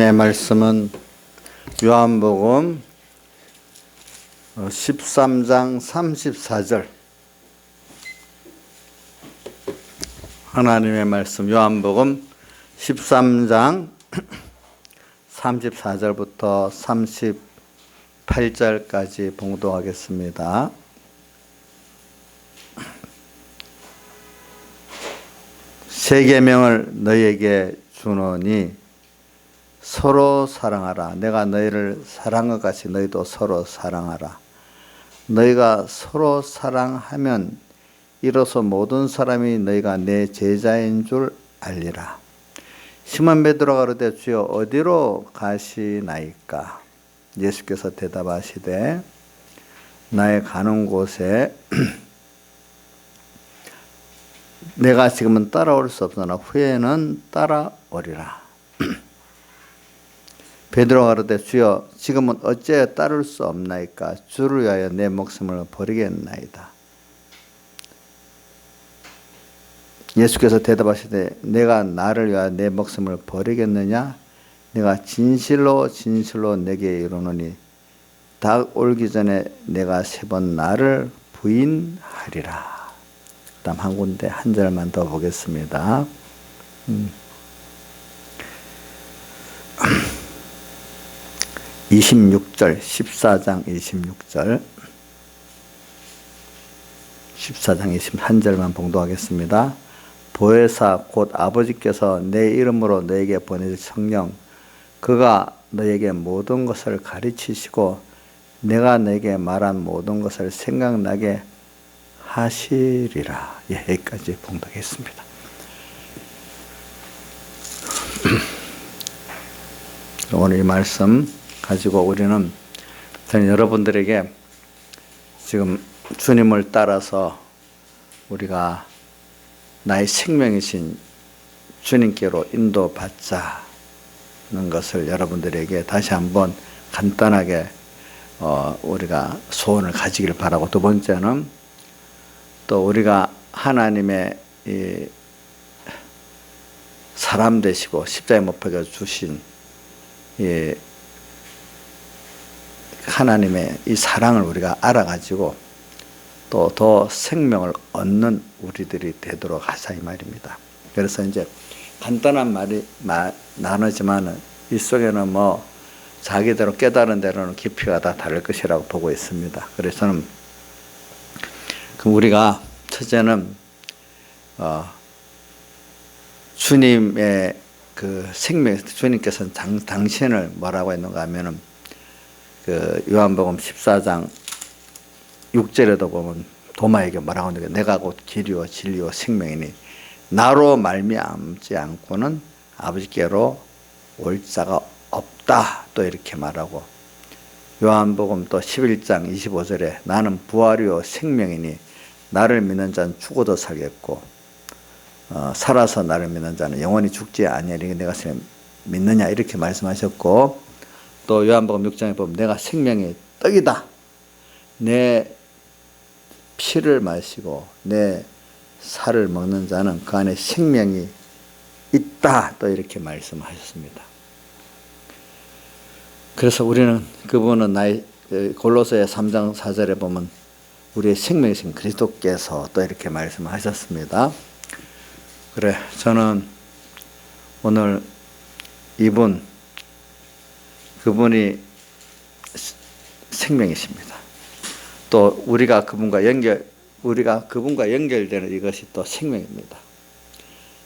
하나님의 말씀은 요한복음 13장 34절. 하나님의 말씀 요한복음 13장 34절부터 38절까지 봉독하겠습니다. 새 계명을 너희에게 주노니 서로 사랑하라. 내가 너희를 사랑한 것 같이 너희도 서로 사랑하라. 너희가 서로 사랑하면 이로써 모든 사람이 너희가 내 제자인 줄 알리라. 시몬 베드로가 가로되 주여 어디로 가시나이까? 예수께서 대답하시되 나의 가는 곳에 내가 지금은 따라올 수 없으나 후에는 따라오리라. 베드로가 가로되 주여 지금은 어찌하여 따를 수 없나이까? 주를 위하여 내 목숨을 버리겠나이다. 예수께서 대답하시되 내가 나를 위하여 내 목숨을 버리겠느냐? 내가 진실로 진실로 내게 이르노니 닭 올기 전에 내가 3번 나를 부인하리라. 다음 한 군데 한 절만 더 보겠습니다. 26절 14장 26절 14장 21절만 봉독하겠습니다. 보혜사 곧 아버지께서 내 이름으로 너에게 보내실 성령 그가 너에게 모든 것을 가르치시고 내가 너에게 말한 모든 것을 생각나게 하시리라. 여기까지 봉독했습니다. 오늘 이 말씀 가지고 우리는 저는 여러분들에게 지금 주님을 따라서 우리가 나의 생명이신 주님께로 인도받자는 것을 여러분들에게 다시 한번 간단하게 우리가 소원을 가지기를 바라고, 두 번째는 또 우리가 하나님의 이 사람 되시고 십자가에 못 박혀 주신 이 하나님의 이 사랑을 우리가 알아가지고 또 더 생명을 얻는 우리들이 되도록 하자 이 말입니다. 그래서 이제 간단한 말이 나누지만 이 속에는 뭐 자기대로 깨달은 대로는 깊이가 다 다를 것이라고 보고 있습니다. 그래서 저는 우리가 첫째는 주님의 그 생명, 주님께서는 당신을 뭐라고 했는가 하면은 그 요한복음 14장 6절에도 보면 도마에게 뭐라고 하는가, 내가 곧 길이요 진리요 생명이니 나로 말미암지 않고는 아버지께로 올 자가 없다, 또 이렇게 말하고, 요한복음 또 11장 25절에 나는 부활이요 생명이니 나를 믿는 자는 죽어도 살겠고 살아서 나를 믿는 자는 영원히 죽지 아니하리니 내가 믿느냐, 이렇게 말씀하셨고, 또 요한복음 6장에 보면 내가 생명의 떡이다, 내 피를 마시고 내 살을 먹는 자는 그 안에 생명이 있다, 또 이렇게 말씀하셨습니다. 그래서 우리는 그분은 나의 골로새 3장 4절에 보면 우리의 생명이신 그리스도께서 또 이렇게 말씀하셨습니다. 그래, 저는 오늘 그분이 생명이십니다. 또 우리가 그분과 연결되는 이것이 또 생명입니다.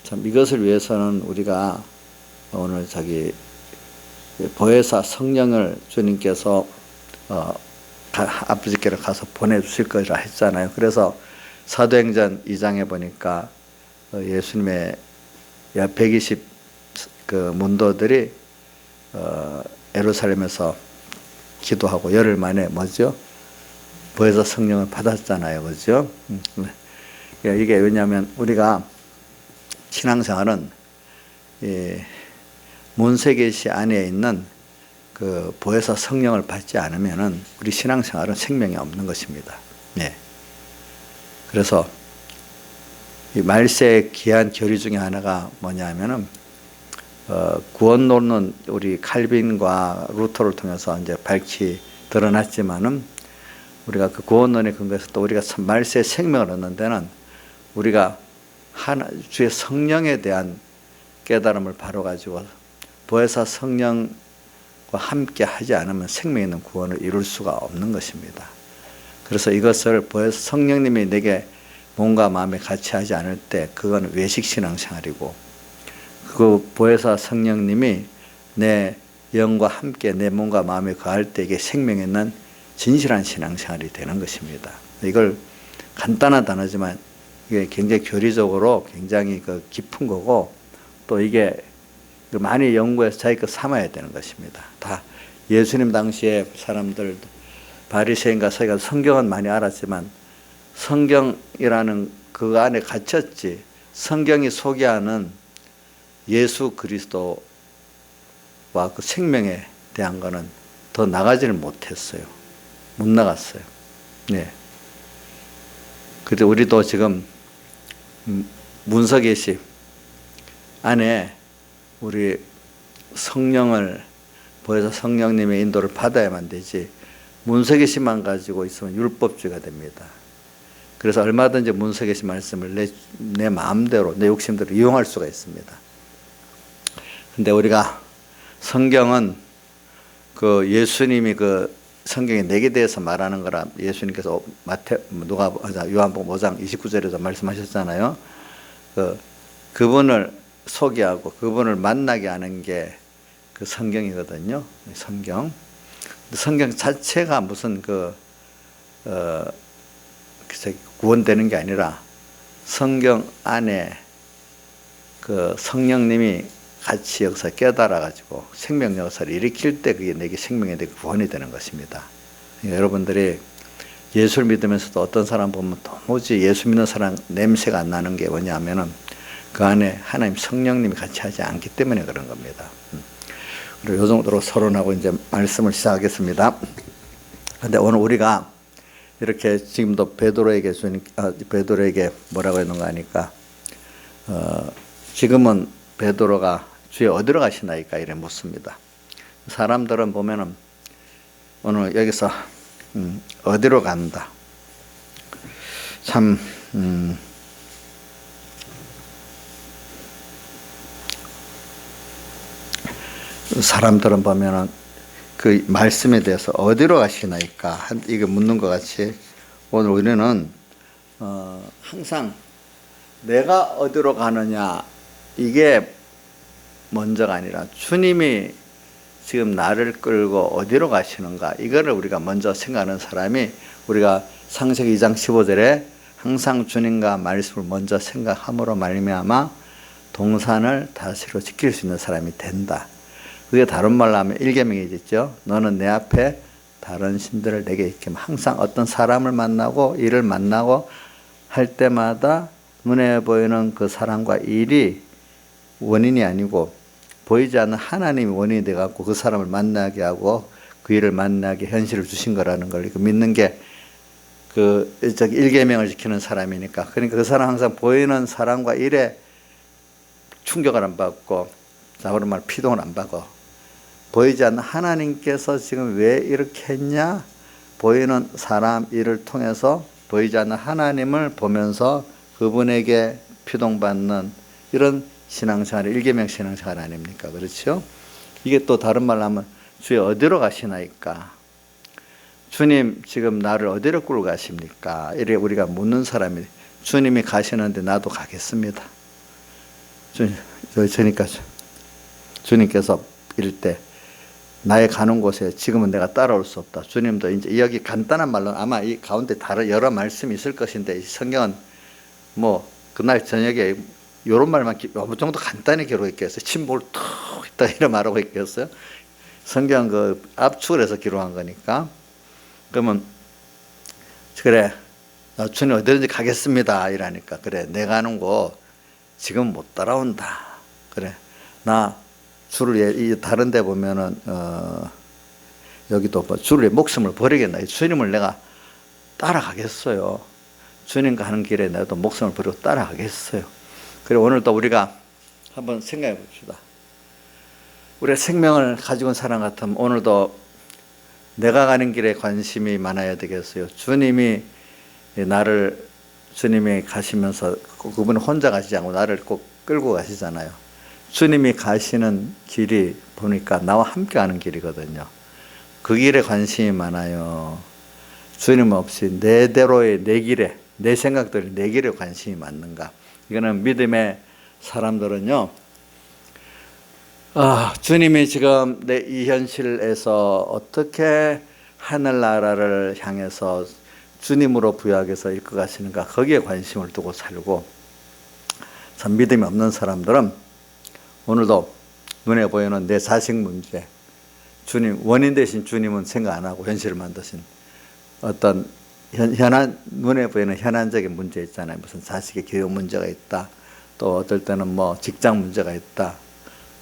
참 이것을 위해서는 우리가 오늘 보혜사 성령을 주님께서 아버지께로 가서 보내주실 것이라 했잖아요. 그래서 사도행전 2장에 보니까 예수님의 120 그 문도들이 예루살렘에서 기도하고 열흘 만에 뭐죠? 보혜사 성령을 받았잖아요. 그죠? 이게 왜냐하면 우리가 신앙생활은 문세계시 안에 있는 그 보혜사 성령을 받지 않으면은 우리 신앙생활은 생명이 없는 것입니다. 네. 그래서 이 말세의 귀한 교리 중에 하나가 뭐냐면은 구원론은 우리 칼빈과 루터를 통해서 이제 밝히 드러났지만은 우리가 그 구원론에 근거해서 또 우리가 말세의 생명을 얻는 데는 우리가 주의 성령에 대한 깨달음을 바로 가지고 보혜사 성령과 함께 하지 않으면 생명 있는 구원을 이룰 수가 없는 것입니다. 그래서 이것을 보혜사 성령님이 내게 몸과 마음에 같이 하지 않을 때 그건 외식 신앙생활이고, 그 보혜사 성령님이 내 영과 함께 내 몸과 마음에 거할 때 이게 생명 있는 진실한 신앙생활이 되는 것입니다. 이걸 간단한 단어지만 이게 굉장히 교리적으로 굉장히 깊은 거고, 또 이게 많이 연구해서 자기 것 삼아야 되는 것입니다. 다 예수님 당시에 사람들 바리새인과 서기관 성경은 많이 알았지만 성경이라는 그 안에 갇혔지, 성경이 소개하는 예수 그리스도와 그 생명에 대한 거는 더 나가지를 못했어요. 못 나갔어요. 네. 근데 우리도 지금 문서계시 안에 우리 성령을 보혜사 성령님의 인도를 받아야만 되지, 문서계시만 가지고 있으면 율법주의가 됩니다. 그래서 얼마든지 문서계시 말씀을 내 마음대로 내 욕심대로 이용할 수가 있습니다. 근데 우리가 성경은 그 예수님이 그 성경에 내게 대해서 말하는 거라 예수님께서 요한복음 5장 29절에서 말씀하셨잖아요. 그분을 소개하고 그분을 만나게 하는 게 그 성경이거든요. 성경. 성경 자체가 무슨 구원되는 게 아니라 성경 안에 그 성령님이 같이 여기서 깨달아가지고 생명 역사를 일으킬 때 그게 내게 생명에 대해 구원이 되는 것입니다. 여러분들이 예수를 믿으면서도 어떤 사람 보면 도무지 예수 믿는 사람 냄새가 안 나는 게 뭐냐면은 그 안에 하나님 성령님이 같이 하지 않기 때문에 그런 겁니다. 그리고 이 정도로 서론하고 이제 말씀을 시작하겠습니다. 근데 오늘 우리가 이렇게 지금도 베드로에게 뭐라고 했는가 하니까 지금은 베드로가 주여 어디로 가시나이까 이래 묻습니다. 사람들은 보면은 오늘 여기서 어디로 간다. 참 사람들은 보면은 그 말씀에 대해서 어디로 가시나이까 이거 묻는 것 같이 오늘 우리는 항상 내가 어디로 가느냐 이게 먼저가 아니라 주님이 지금 나를 끌고 어디로 가시는가 이거를 우리가 먼저 생각하는 사람이, 우리가 창세기 2장 15절에 항상 주님과 말씀을 먼저 생각함으로 말미암아 동산을 다스리고 지킬 수 있는 사람이 된다. 그게 다른 말로 하면 일계명이겠죠. 너는 내 앞에 다른 신들을 내게 있게, 항상 어떤 사람을 만나고 일을 만나고 할 때마다 눈에 보이는 그 사람과 일이 원인이 아니고 보이지 않는 하나님이 원인이 돼갖고 그 사람을 만나게 하고 그 일을 만나게 현실을 주신 거라는 걸 믿는 게 일계명을 지키는 사람이니까. 그러니까 그 사람 항상 보이는 사람과 일에 충격을 안 받고, 다른 말 피동을 안 받고, 보이지 않는 하나님께서 지금 왜 이렇게 했냐, 보이는 사람 일을 통해서 보이지 않는 하나님을 보면서 그분에게 피동받는 이런 신앙생활이 일계명 신앙생활 아닙니까? 그렇죠? 이게 또 다른 말로 하면 주여 어디로 가시나이까? 주님 지금 나를 어디로 끌고 가십니까? 이래 우리가 묻는 사람이, 주님이 가시는데 나도 가겠습니다. 주님께서 이럴 때 나의 가는 곳에 지금은 내가 따라올 수 없다. 주님도 이제 여기 간단한 말로 아마 이 가운데 다른 여러 말씀이 있을 것인데, 이 성경은 뭐 그날 저녁에 이런 말만 어느 정도 간단히 기록했겠어요. 침몰 툭 있다 이런 말하고 있겠어요. 성경 그 압축을 해서 기록한 거니까. 그러면 그래 주님 어디든지 가겠습니다 이러니까, 그래 내가 가는 곳 지금 못 따라온다. 그래 나 주를 다른 데 보면은 여기도 주를 목숨을 버리겠나. 주님을 내가 따라가겠어요. 주님 가는 길에 나도 목숨을 버리고 따라가겠어요. 그리고 오늘도 우리가 한번 생각해 봅시다. 우리가 생명을 가지고 온 사람 같으면 오늘도 내가 가는 길에 관심이 많아야 되겠어요. 주님이 나를, 주님이 가시면서 그분은 혼자 가시지 않고 나를 꼭 끌고 가시잖아요. 주님이 가시는 길이 보니까 나와 함께 가는 길이거든요. 그 길에 관심이 많아요. 주님 없이 내 대로의 내 길에, 내 생각들이 내 길에 관심이 많는가. 이거는 믿음의 사람들은요, 주님이 지금 내 이 현실에서 어떻게 하늘나라를 향해서 주님으로 부여하게서 이끌어 가시는가, 거기에 관심을 두고 살고, 참 믿음이 없는 사람들은 오늘도 눈에 보이는 내 자식 문제, 주님, 원인 되신 주님은 생각 안 하고 현실을 만드신 어떤 현안, 눈에 보이는 현안적인 문제 있잖아요. 무슨 자식의 교육 문제가 있다, 또 어떨 때는 뭐 직장 문제가 있다,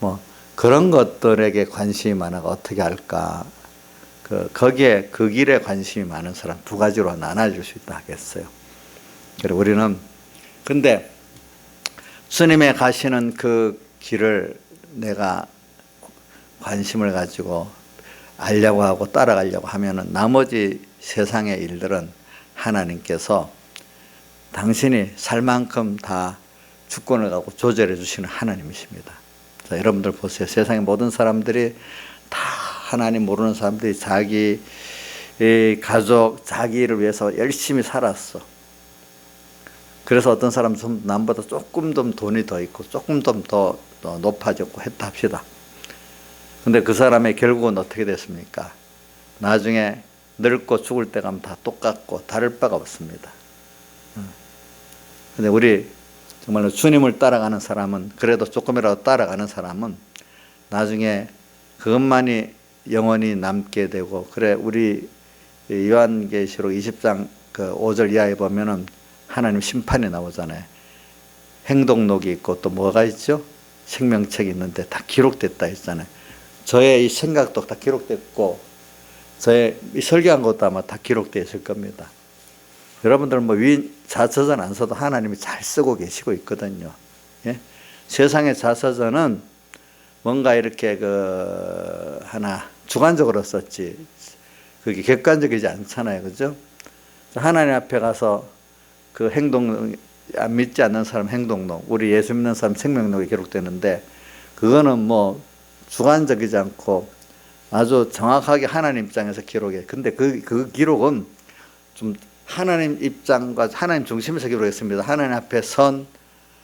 뭐 그런 것들에게 관심이 많아가 어떻게 할까. 거기에 그 길에 관심이 많은 사람 두 가지로 나눠질 수 있다 하겠어요. 그리고 우리는 근데 주님의 가시는 그 길을 내가 관심을 가지고 알려고 하고 따라가려고 하면은 나머지 세상의 일들은 하나님께서 당신이 살 만큼 다 주권을 갖고 조절해 주시는 하나님이십니다. 자, 여러분들 보세요. 세상의 모든 사람들이 다 하나님 모르는 사람들이 자기 가족, 자기를 위해서 열심히 살았어. 그래서 어떤 사람은 좀 남보다 조금 더 돈이 더 있고 조금 더 높아졌고 했다 합시다. 근데 그 사람의 결국은 어떻게 됐습니까? 나중에 늙고 죽을 때 가면 다 똑같고 다를 바가 없습니다. 근데 우리 정말로 주님을 따라가는 사람은, 그래도 조금이라도 따라가는 사람은 나중에 그것만이 영원히 남게 되고, 그래 우리 요한계시록 20장 그 5절 이하에 보면은 하나님 심판이 나오잖아요. 행동록이 있고 또 뭐가 있죠? 생명책이 있는데 다 기록됐다 했잖아요. 저의 이 생각도 다 기록됐고 저의 이 설교한 것도 아마 다 기록되어 있을 겁니다. 여러분들 뭐 자서전 안 써도 하나님이 잘 쓰고 계시고 있거든요. 예? 세상의 자서전은 뭔가 이렇게 하나 주관적으로 썼지 그게 객관적이지 않잖아요. 그죠? 하나님 앞에 가서 그 믿지 않는 사람 행동록, 우리 예수 믿는 사람 생명록이 기록되는데 그거는 뭐 주관적이지 않고 아주 정확하게 하나님 입장에서 기록해. 근데 그 기록은 좀 하나님 입장과 하나님 중심에서 기록했습니다. 하나님 앞에 선,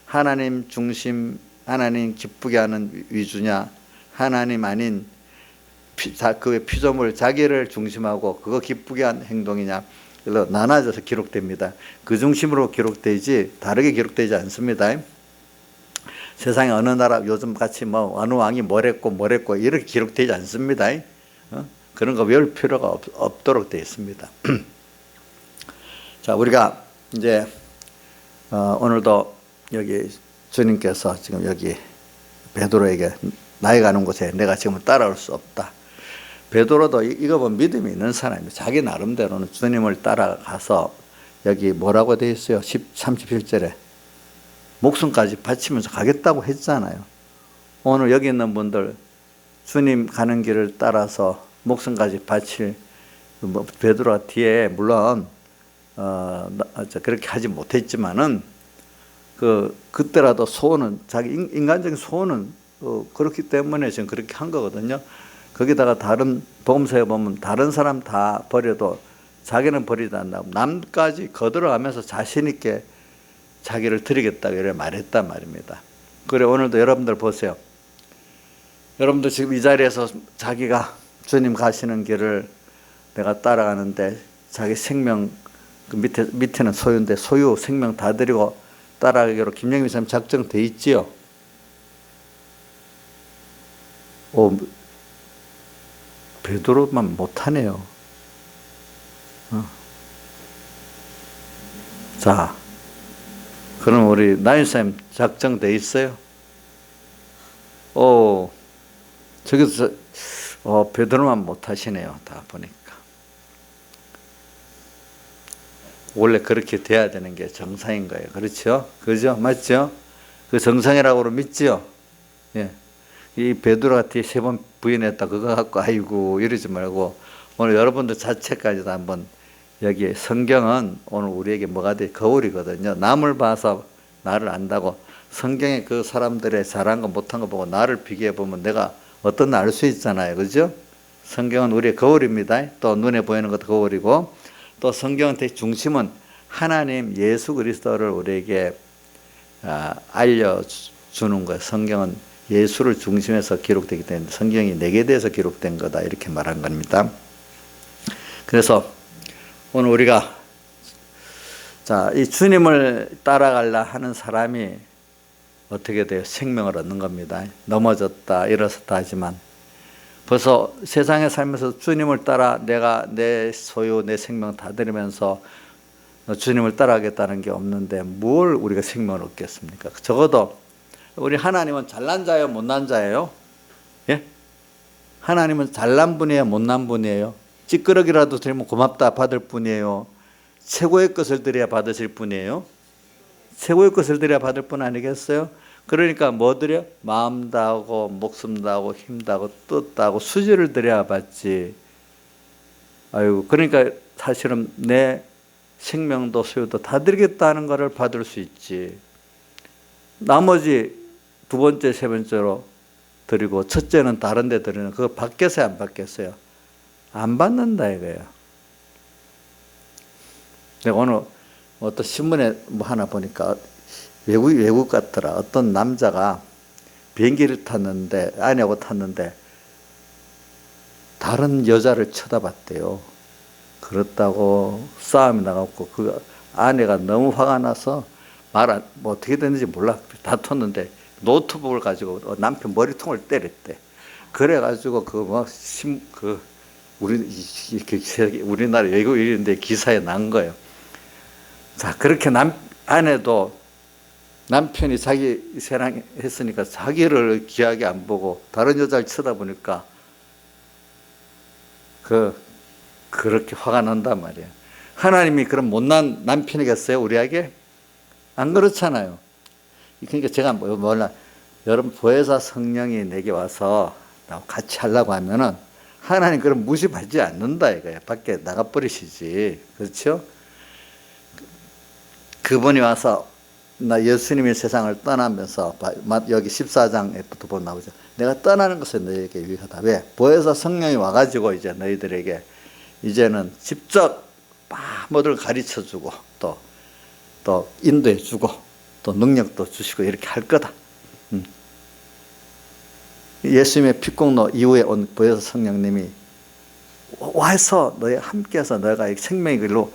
하나님 중심, 하나님 기쁘게 하는 위주냐, 하나님 아닌 그 피조물 자기를 중심하고 그거 기쁘게 한 행동이냐, 그래서 나눠져서 기록됩니다. 그 중심으로 기록되지 다르게 기록되지 않습니다. 세상에 어느 나라 요즘 같이 뭐 어느 왕이 뭐랬고 이렇게 기록되지 않습니다. 그런 거 외울 필요가 없도록 되어 있습니다. 자, 우리가 이제 오늘도 여기 주님께서 지금 여기 베드로에게 나의 가는 곳에 내가 지금 따라올 수 없다. 베드로도 이거 보면 믿음이 있는 사람이에요. 자기 나름대로는 주님을 따라가서 여기 뭐라고 되어 있어요? 37절에 목숨까지 바치면서 가겠다고 했잖아요. 오늘 여기 있는 분들 주님 가는 길을 따라서 목숨까지 바칠 베드로가 뒤에 물론 그렇게 하지 못했지만은 그때라도 소원은 자기 인간적인 소원은 그렇기 때문에 지금 그렇게 한 거거든요. 거기다가 다른 복음서에 보면 다른 사람 다 버려도 자기는 버리지 않는다고 남까지 거들어가면서 자신 있게 자기를 드리겠다고 이렇게 말했단 말입니다. 그래 오늘도 여러분들 보세요. 여러분들 지금 이 자리에서 자기가 주님 가시는 길을 내가 따라가는데 자기 생명 그 밑에는 소유인데 소유 생명 다 드리고 따라가기로 김영민 사님 작정돼 있지요. 베드로만 못하네요. 자, 그럼 우리 나윤사님 작정돼 있어요? 저기서 베드로만 못하시네요. 다 보니까. 원래 그렇게 돼야 되는 게 정상인 거예요. 그렇죠? 그죠? 맞죠? 그 정상이라고 믿지요? 예. 이 베드로한테 3번 부인했다 그거 갖고 아이고 이러지 말고 오늘 여러분들 자체까지도 한번 여기 성경은 오늘 우리에게 뭐가 돼? 거울이거든요. 남을 봐서 나를 안다고 성경에 그 사람들의 잘한 거 못한 거 보고 나를 비교해 보면 내가 어떤 알 수 있잖아요. 그죠? 성경은 우리의 거울입니다. 또 눈에 보이는 것도 거울이고 또 성경은 중심은 하나님 예수 그리스도를 우리에게 알려주는 거예요. 성경은 예수를 중심에서 기록되기 때문에 성경이 내게 대해서 기록된 거다 이렇게 말한 겁니다. 그래서 오늘 우리가 이 주님을 따라가려 하는 사람이 어떻게 돼요? 생명을 얻는 겁니다. 넘어졌다 일어섰다 하지만 벌써 세상에 살면서 주님을 따라 내가 내 소유 내 생명 다 드리면서 주님을 따라가겠다는 게 없는데 뭘 우리가 생명을 얻겠습니까? 적어도 우리 하나님은 잘난 자예요? 못난 자예요? 예? 하나님은 잘난 분이에요? 못난 분이에요? 찌끄러기라도 드리면 고맙다 받을 뿐이에요? 최고의 것을 드려야 받으실 분이에요? 최고의 것을 드려야 받을 분 아니겠어요? 그러니까 뭐 드려? 마음 다하고 목숨 다하고 힘 다하고 뜻 다하고 수지를 드려야 받지. 아이고 그러니까 사실은 내 생명도 소유도 다 드리겠다는 것을 받을 수 있지. 나머지 두 번째 세 번째로 드리고 첫째는 다른 데 드리는 그거 받겠어요 안 받겠어요? 안 받는다 이거예요. 내가 오늘 어떤 신문에 뭐 하나 보니까 외국 같더라. 어떤 남자가 비행기를 탔는데 아내하고 탔는데 다른 여자를 쳐다봤대요. 그렇다고 싸움이 나갔고 그 아내가 너무 화가 나서 뭐 어떻게 됐는지 몰라 다퉜는데 노트북을 가지고 남편 머리통을 때렸대. 그래가지고 우리나라 외국 일인데 기사에 난 거예요. 자 그렇게 아내도 남편이 자기 사랑했으니까 자기를 귀하게 안 보고 다른 여자를 쳐다보니까 그렇게 화가 난단 말이에요. 하나님이 그럼 못난 남편이겠어요 우리에게? 안 그렇잖아요. 그러니까 제가 몰라 여러분 보혜사 성령이 내게 와서 같이 하려고 하면은 하나님 그럼 무시받지 않는다 이거예요. 밖에 나가버리시지. 그렇죠? 그분이 와서 나 예수님이 세상을 떠나면서 여기 14장에부터 보면 나오죠. 내가 떠나는 것은 너희에게 유익하다. 왜? 보혜사 성령이 와가지고 이제 너희들에게 이제는 직접 뭐를 가르쳐주고 또 인도해주고 또 능력도 주시고 이렇게 할 거다. 예수님의 피공로 이후에 온 보혜사 성령님이 와서 너희 함께해서 너희가 생명의 길로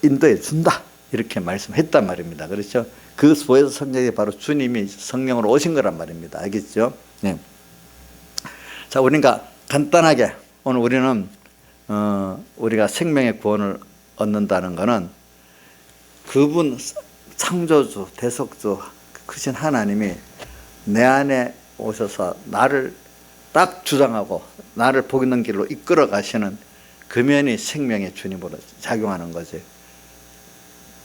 인도해 준다. 이렇게 말씀했단 말입니다. 그렇죠? 그 보혜사 성령이 바로 주님이 성령으로 오신 거란 말입니다. 알겠죠? 네. 자, 우리가 간단하게 오늘 우리는 우리가 생명의 구원을 얻는다는 것은 그분 창조주, 대속주, 크신 하나님이 내 안에 오셔서 나를 딱 주장하고 나를 복 있는 길로 이끌어 가시는 금연이 생명의 주님으로 작용하는 거지.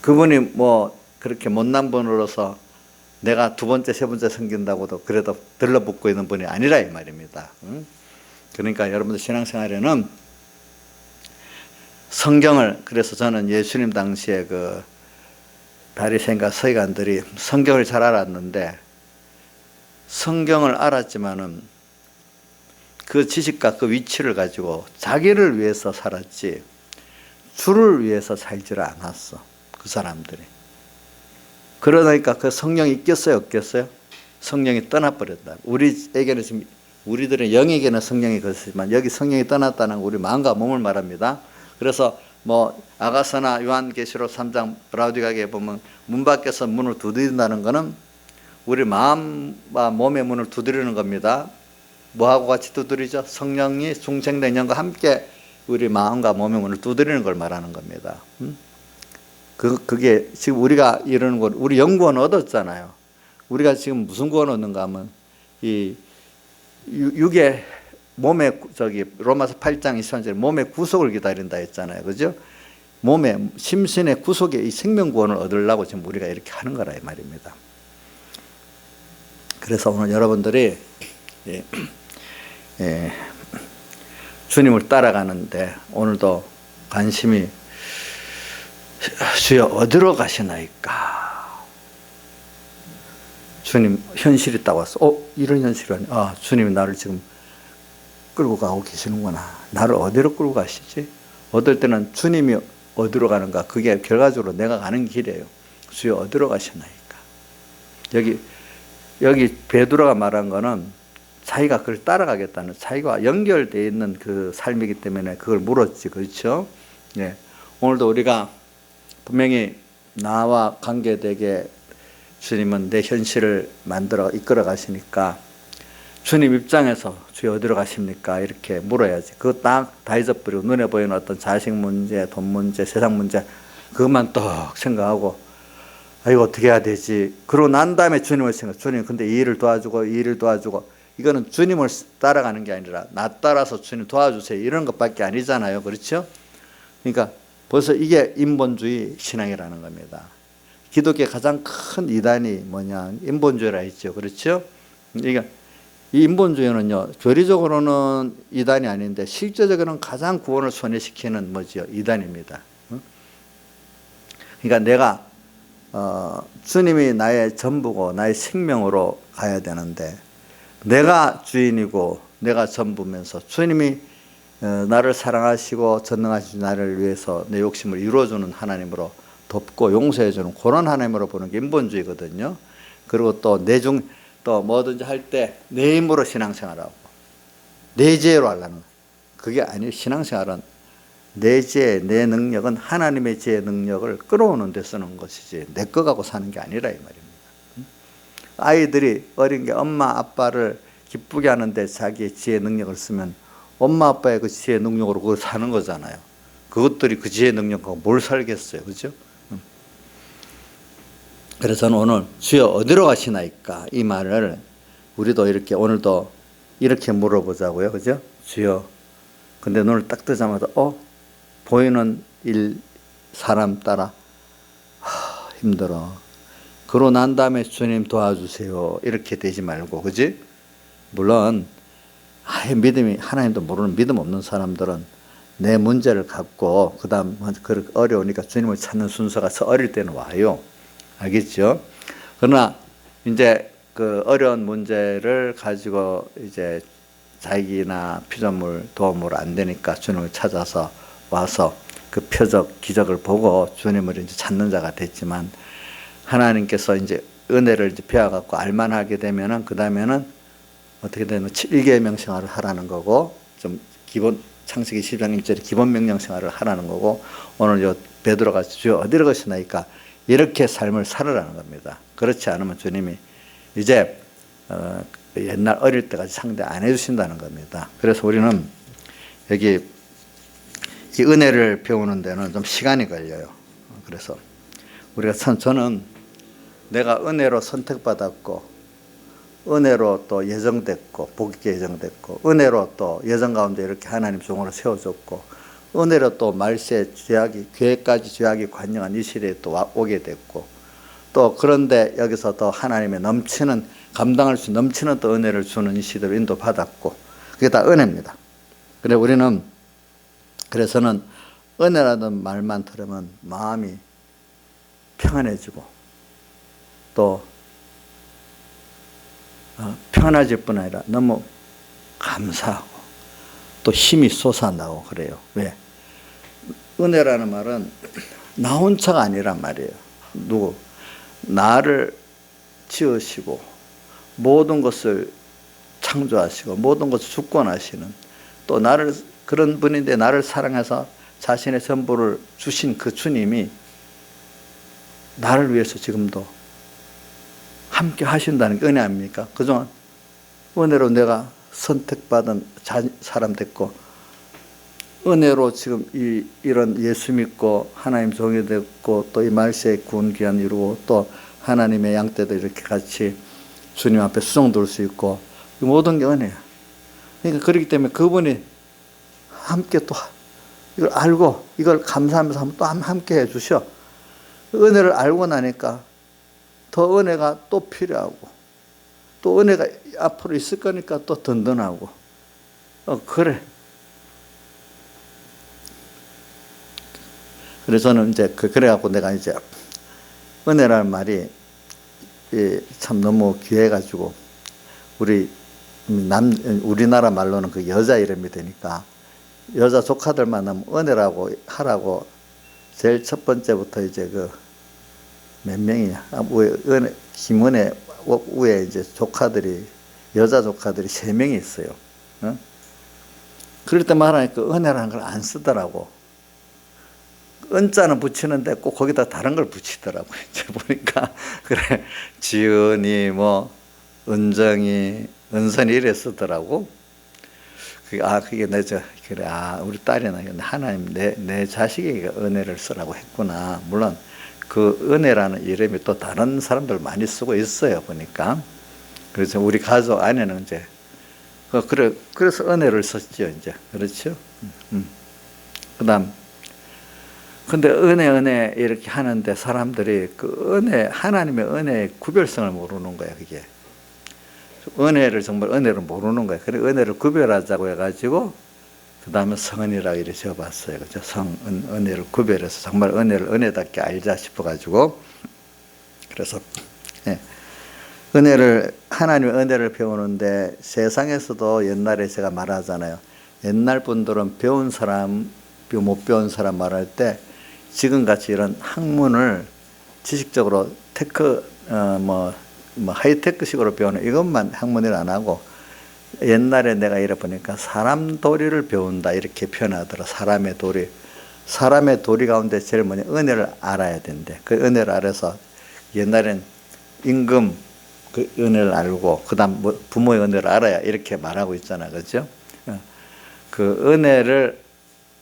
그분이 뭐 그렇게 못난 분으로서 내가 두 번째, 세 번째 섬긴다고도 그래도 들러붙고 있는 분이 아니라 이 말입니다. 그러니까 여러분들 신앙생활에는 성경을, 그래서 저는 예수님 당시에 그 바리새인과 서기관들이 성경을 잘 알았는데 성경을 알았지만은 그 지식과 그 위치를 가지고 자기를 위해서 살았지 주를 위해서 살지를 않았어. 그 사람들이. 그러니까 그 성령이 있겠어요, 없겠어요? 성령이 떠나버렸다. 우리에게는 지금 우리들의 영에게는 성령이 그렇지만 여기 성령이 떠났다는 건 우리 마음과 몸을 말합니다. 그래서 뭐 아가서나 요한계시록 3장 라우디가에 보면 문 밖에서 문을 두드린다는 것은 우리 마음과 몸의 문을 두드리는 겁니다. 뭐하고 같이 두드리죠? 성령이 중생된 영과 함께 우리 마음과 몸의 문을 두드리는 걸 말하는 겁니다. 그게 지금 우리가 이러는 것, 우리 영구원 얻었잖아요. 우리가 지금 무슨 구원 얻는가 하면 이 육의 몸의 로마서 8장 23절에 몸의 구속을 기다린다 했잖아요. 그죠? 몸의 심신의 구속의 이 생명 구원을 얻으려고 지금 우리가 이렇게 하는 거라 이 말입니다. 그래서 오늘 여러분들이 예, 예, 주님을 따라가는데 오늘도 관심이 주여 어디로 가시나이까? 주님 현실이 딱 왔어. 이런 현실이 아니. 주님이 나를 지금 끌고 가고 계시는구나. 나를 어디로 끌고 가시지? 어떨 때는 주님이 어디로 가는가? 그게 결과적으로 내가 가는 길이에요. 주여 어디로 가시나이까? 여기 베드로가 말한 거는 자기가 그걸 따라가겠다는 자기가 연결되어 있는 그 삶이기 때문에 그걸 물었지. 그렇죠? 예. 오늘도 우리가 분명히 나와 관계되게 주님은 내 현실을 만들어 이끌어 가시니까 주님 입장에서 주여 어디로 가십니까? 이렇게 물어야지. 그거 다 잊어버리고 눈에 보이는 어떤 자식 문제, 돈 문제, 세상 문제 그것만 떡 생각하고 이거 어떻게 해야 되지? 그러고 난 다음에 주님을 생각. 주님 근데 이 일을 도와주고 이 일을 도와주고 이거는 주님을 따라가는 게 아니라 나 따라서 주님 도와주세요 이런 것밖에 아니잖아요. 그렇죠? 그러니까 벌써 이게 인본주의 신앙이라는 겁니다. 기독교의 가장 큰 이단이 뭐냐? 인본주의라 했죠. 그렇죠? 그러니까 이 인본주의는요, 교리적으로는 이단이 아닌데 실제적으로는 가장 구원을 손해시키는 뭐죠? 이단입니다. 그러니까 내가 주님이 나의 전부고 나의 생명으로 가야 되는데 내가 주인이고 내가 전부면서 주님이 나를 사랑하시고 전능하신 나를 위해서 내 욕심을 이루어주는 하나님으로 돕고 용서해주는 그런 하나님으로 보는 게 인본주의거든요. 그리고 또 또 뭐든지 할 때 내 힘으로 신앙생활하고 내 지혜로 하려는 거예요. 그게 아니에요. 신앙생활은 내 지혜, 내 능력은 하나님의 지혜 능력을 끌어오는 데 쓰는 것이지 내 거 갖고 사는 게 아니라 이 말입니다. 아이들이 어린 게 엄마 아빠를 기쁘게 하는데 자기의 지혜 능력을 쓰면 엄마 아빠의 그 지혜 능력으로 그걸 사는 거잖아요. 그것들이 그 지혜 능력하고 뭘 살겠어요. 그죠? 그래서 저는 오늘 주여 어디로 가시나이까 이 말을 우리도 이렇게 오늘도 이렇게 물어보자고요. 그죠? 주여. 근데 눈을 딱 뜨자마자 보이는 사람 따라 힘들어. 그러고 난 다음에 주님 도와주세요. 이렇게 되지 말고, 그지? 물론 아예 믿음이 하나님도 모르는 믿음 없는 사람들은 내 문제를 갖고 그다음 그렇게 어려우니까 주님을 찾는 순서가 어릴 때는 와요. 알겠죠? 그러나 이제 그 어려운 문제를 가지고 이제 자기나 피조물 도움으로 안 되니까 주님을 찾아서 와서 그 표적 기적을 보고 주님을 이제 찾는 자가 됐지만 하나님께서 이제 은혜를 이제 배워갖고 알만하게 되면은 그 다음에는 어떻게 되면 1계명 생활을 하라는 거고 좀 기본 창세기 10장 1절에 기본 명령 생활을 하라는 거고 오늘 요 베드로가 주여 어디로 가시나이까 이렇게 삶을 살으라는 겁니다. 그렇지 않으면 주님이 이제 옛날 어릴 때까지 상대 안 해주신다는 겁니다. 그래서 우리는 여기 이 은혜를 배우는 데는 좀 시간이 걸려요. 그래서 우리가 저는 내가 은혜로 선택받았고 은혜로 또 예정됐고 복 있게 예정됐고 은혜로 또 예정 가운데 이렇게 하나님 종으로 세워졌고 은혜로 또 말세 죄악이 교회까지 죄악이 관영한 이 시대에 또 오게 됐고 또 그런데 여기서 더 하나님의 넘치는 감당할 수 넘치는 또 은혜를 주는 이 시대로 인도받았고 그게 다 은혜입니다. 그래 우리는 그래서는 은혜라는 말만 들으면 마음이 평안해지고 또 평안해질 뿐 아니라 너무 감사하고 또 힘이 솟아나고 그래요. 왜? 은혜라는 말은 나 혼자가 아니란 말이에요. 나를 지으시고 모든 것을 창조하시고 모든 것을 주권하시는 또 나를 그런 분인데 나를 사랑해서 자신의 전부를 주신 그 주님이 나를 위해서 지금도 함께 하신다는 게 은혜 아닙니까? 그동안 은혜로 내가 선택받은 사람 됐고 은혜로 지금 이런 예수 믿고 하나님 종이 됐고 또 이 말세에 구원 귀한 이루고 또 하나님의 양떼도 이렇게 같이 주님 앞에 수종돌 수 있고 이 모든 게 은혜야. 그러니까 그렇기 때문에 그분이 함께 또 이걸 알고 이걸 감사하면서 또 함께 해 주셔. 은혜를 알고 나니까 더 은혜가 또 필요하고 또 은혜가 앞으로 있을 거니까 또 든든하고. 그래. 그래서 저는 이제 그래갖고 내가 이제 은혜라는 말이 참 너무 귀해가지고 우리나라 말로는 그 여자 이름이 되니까 여자 조카들만 하면 은혜라고 하라고 제일 첫 번째부터 이제 몇 명이냐 김은혜 위에 이제 여자 조카들이 3명이 있어요. 그럴 때 말하니까 은혜라는 걸 안 쓰더라고. 은자는 붙이는데 꼭 거기다 다른 걸 붙이더라고요. 이제 보니까 그래 지은이 은정이 은선이 이래 쓰더라고. 그게 그래 우리 딸이나 하나님 내 자식에게 은혜를 쓰라고 했구나. 물론 그 은혜라는 이름이 또 다른 사람들 많이 쓰고 있어요 보니까. 그래서 우리 가족 안에는 이제 그래서 은혜를 썼죠 이제. 그렇죠. 그다음 근데 은혜 이렇게 하는데 사람들이 하나님의 은혜의 구별성을 모르는 거야, 그게. 은혜를 정말 은혜를 모르는 거야. 그래, 은혜를 구별하자고 해가지고, 그 다음에 성은이라고 이렇게 적어봤어요. 그죠? 은혜를 구별해서 정말 은혜를 은혜답게 알자 싶어가지고. 그래서, 하나님의 은혜를 배우는데 세상에서도 옛날에 제가 말하잖아요. 옛날 분들은 배운 사람, 못 배운 사람 말할 때 지금같이 이런 학문을 지식적으로 하이테크식으로 배우는 이것만 학문을 안 하고 옛날에 내가 이래 보니까 사람 도리를 배운다 이렇게 표현하더라. 사람의 도리 가운데 제일 뭐냐 은혜를 알아야 된대. 그 은혜를 알아서 옛날엔 임금 그 은혜를 알고 그다음 부모의 은혜를 알아야 이렇게 말하고 있잖아, 그렇죠? 그 은혜를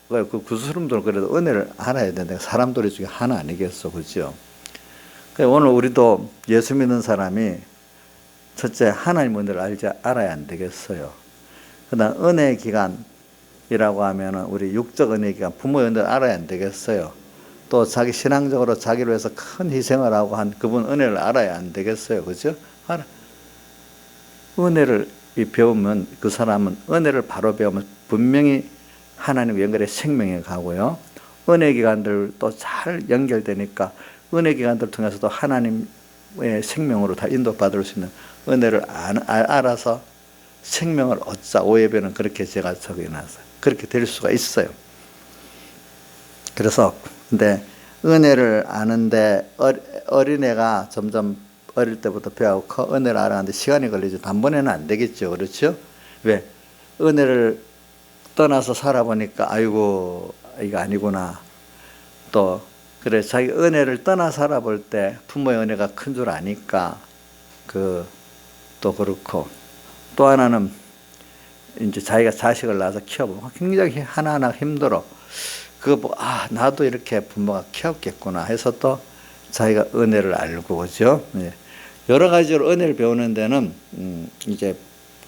그 구스름들은 그래도 은혜를 알아야 된다. 사람 도리 중에 하나 아니겠어, 그렇죠? 오늘 우리도 예수 믿는 사람이 첫째 하나님 은혜를 알아야 안 되겠어요. 그다음 은혜 기간이라고 하면은 우리 육적 은혜 기간 부모의 은혜를 알아야 안 되겠어요. 또 자기 신앙적으로 자기를 위해서 큰 희생을 하고 한 그분 은혜를 알아야 안 되겠어요, 그렇죠? 은혜를 배우면 그 사람은 은혜를 바로 배우면 분명히 하나님 연결의 생명에 가고요. 은혜 기관들도 잘 연결되니까 은혜 기관들 통해서도 하나님의 생명으로 다 인도받을 수 있는 은혜를 알아서 생명을 얻자. 오예배는 그렇게 제가 적어놨어요. 그렇게 될 수가 있어요. 그래서 근데 은혜를 아는데 어린애가 점점 어릴 때부터 배우고 은혜를 알아가는데 시간이 걸리죠. 단번에는 안 되겠죠. 그렇죠? 왜? 은혜를 떠나서 살아보니까 아이고 이거 아니구나. 또 그래 자기 은혜를 떠나 살아볼 때 부모의 은혜가 큰 줄 아니까 또 그렇고 또 하나는 이제 자기가 자식을 낳아서 키워보면 굉장히 하나하나 힘들어. 나도 이렇게 부모가 키웠겠구나 해서 또 자기가 은혜를 알고 그죠. 여러 가지로 은혜를 배우는 데는 이제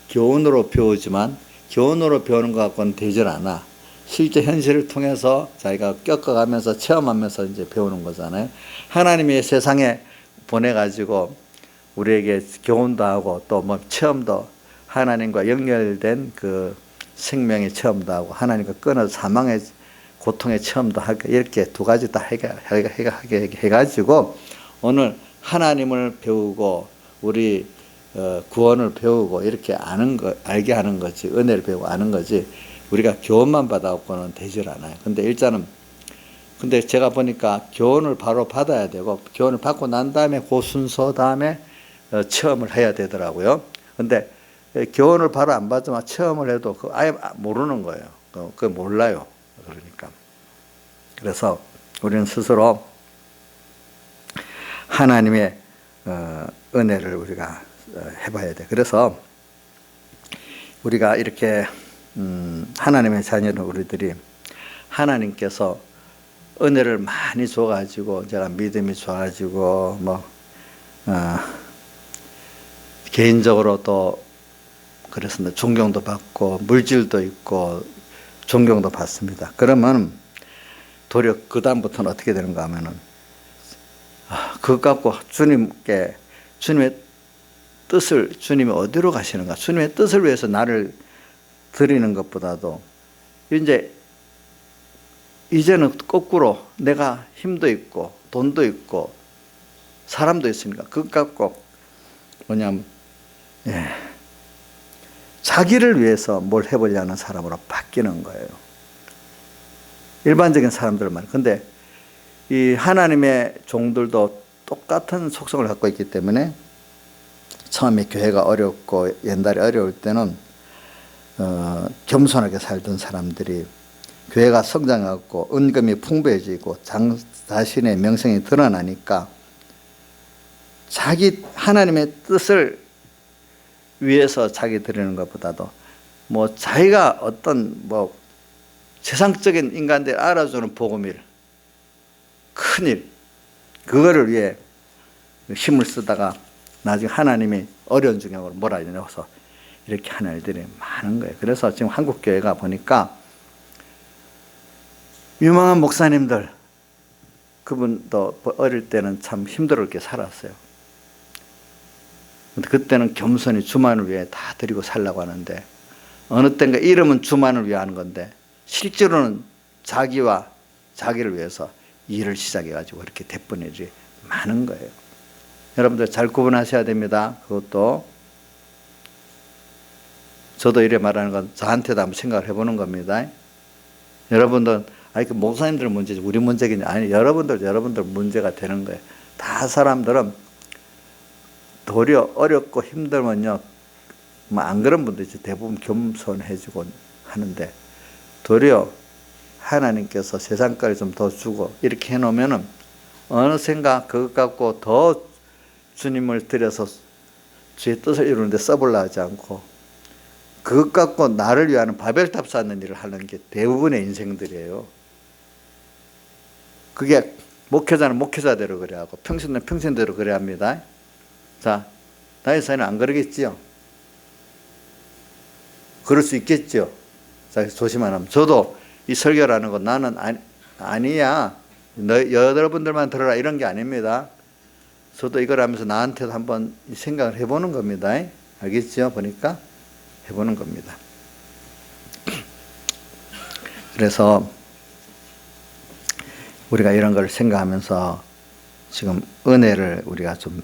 교훈으로 배우지만 교훈으로 배우는 것 갖고는 되질 않아. 실제 현실을 통해서 자기가 겪어가면서 체험하면서 이제 배우는 거잖아요. 하나님이 세상에 보내가지고 우리에게 교훈도 하고 또 체험도 하나님과 연결된 그 생명의 체험도 하고 하나님과 끊어서 사망의 고통의 체험도 하게 이렇게 두 가지 다 하게 해가지고 오늘 하나님을 배우고 우리 구원을 배우고 이렇게 알게 하는 거지. 은혜를 배우고 아는 거지. 우리가 교훈만 받아갖고는 되질 않아요. 근데 제가 보니까 교훈을 바로 받아야 되고 교훈을 받고 난 다음에 그 순서 다음에 체험을 해야 되더라고요. 근데 교훈을 바로 안 받으면 체험을 해도 아예 모르는 거예요. 그거 몰라요. 그러니까. 그래서 우리는 스스로 하나님의 은혜를 우리가 해봐야 돼. 그래서 우리가 이렇게 하나님의 자녀는 우리들이 하나님께서 은혜를 많이 줘가지고 제가 믿음이 좋아지고 개인적으로 또 그래서 존경도 받고 물질도 있고 존경도 받습니다. 그러면 도리어 그 다음부터는 어떻게 되는가 하면은 그것 갖고 주님의 뜻을 주님이 어디로 가시는가? 주님의 뜻을 위해서 나를 드리는 것보다도 이제는 거꾸로 내가 힘도 있고 돈도 있고 사람도 있으니까 그것 갖고 뭐냐면 자기를 위해서 뭘 해보려는 사람으로 바뀌는 거예요. 일반적인 사람들 말이에요. 근데 이 하나님의 종들도 똑같은 속성을 갖고 있기 때문에 처음에 교회가 어렵고 옛날에 어려울 때는 겸손하게 살던 사람들이 교회가 성장하고 은금이 풍부해지고 자신의 명성이 드러나니까 자기 하나님의 뜻을 위해서 자기 드리는 것보다도 뭐 자기가 어떤 뭐 세상적인 인간들 알아주는 복음일 큰일 그거를 위해 힘을 쓰다가 나중에 하나님이 어려운 중역으로 몰아내서 이렇게 하는 일들이 많은 거예요. 그래서 지금 한국 교회가 보니까 유명한 목사님들 그분도 어릴 때는 참 힘들게 살았어요. 근데 그때는 겸손히 주만을 위해 다 드리고 살라고 하는데 어느 때인가 이름은 주만을 위해 하는 건데 실제로는 자기와 자기를 위해서 일을 시작해가지고 그렇게 돼버린 일이 많은 거예요. 여러분들 잘 구분하셔야 됩니다. 그것도 저도 이래 말하는 건 저한테도 한번 생각을 해보는 겁니다. 여러분들 그 목사님들 문제지 우리 문제겠냐? 아니 여러분들 문제가 되는 거예요. 다 사람들은 도리어 어렵고 힘들면요 뭐 안 그런 분들이 대부분 겸손해지고 하는데 도리어 하나님께서 세상까지 좀 더 주고 이렇게 해놓으면은 어느샌가 그것 갖고 더 주님을 들여서 주의 뜻을 이루는데 써보려 하지 않고 그것 갖고 나를 위하는 바벨탑 쌓는 일을 하는 게 대부분의 인생들이에요. 그게 목회자는 목회자대로 그래야 하고 평신은 평신대로 그래야 합니다. 자, 나의 사회는 안 그러겠지요? 그럴 수 있겠죠? 자, 조심 안 하면. 저도 이 설교라는 건 나는 아니야. 여러분들만 들어라 이런 게 아닙니다. 저도 이걸 하면서 나한테도 한번 생각을 해보는 겁니다. 알겠죠? 보니까 해보는 겁니다. 그래서 우리가 이런 걸 생각하면서 지금 은혜를 우리가 좀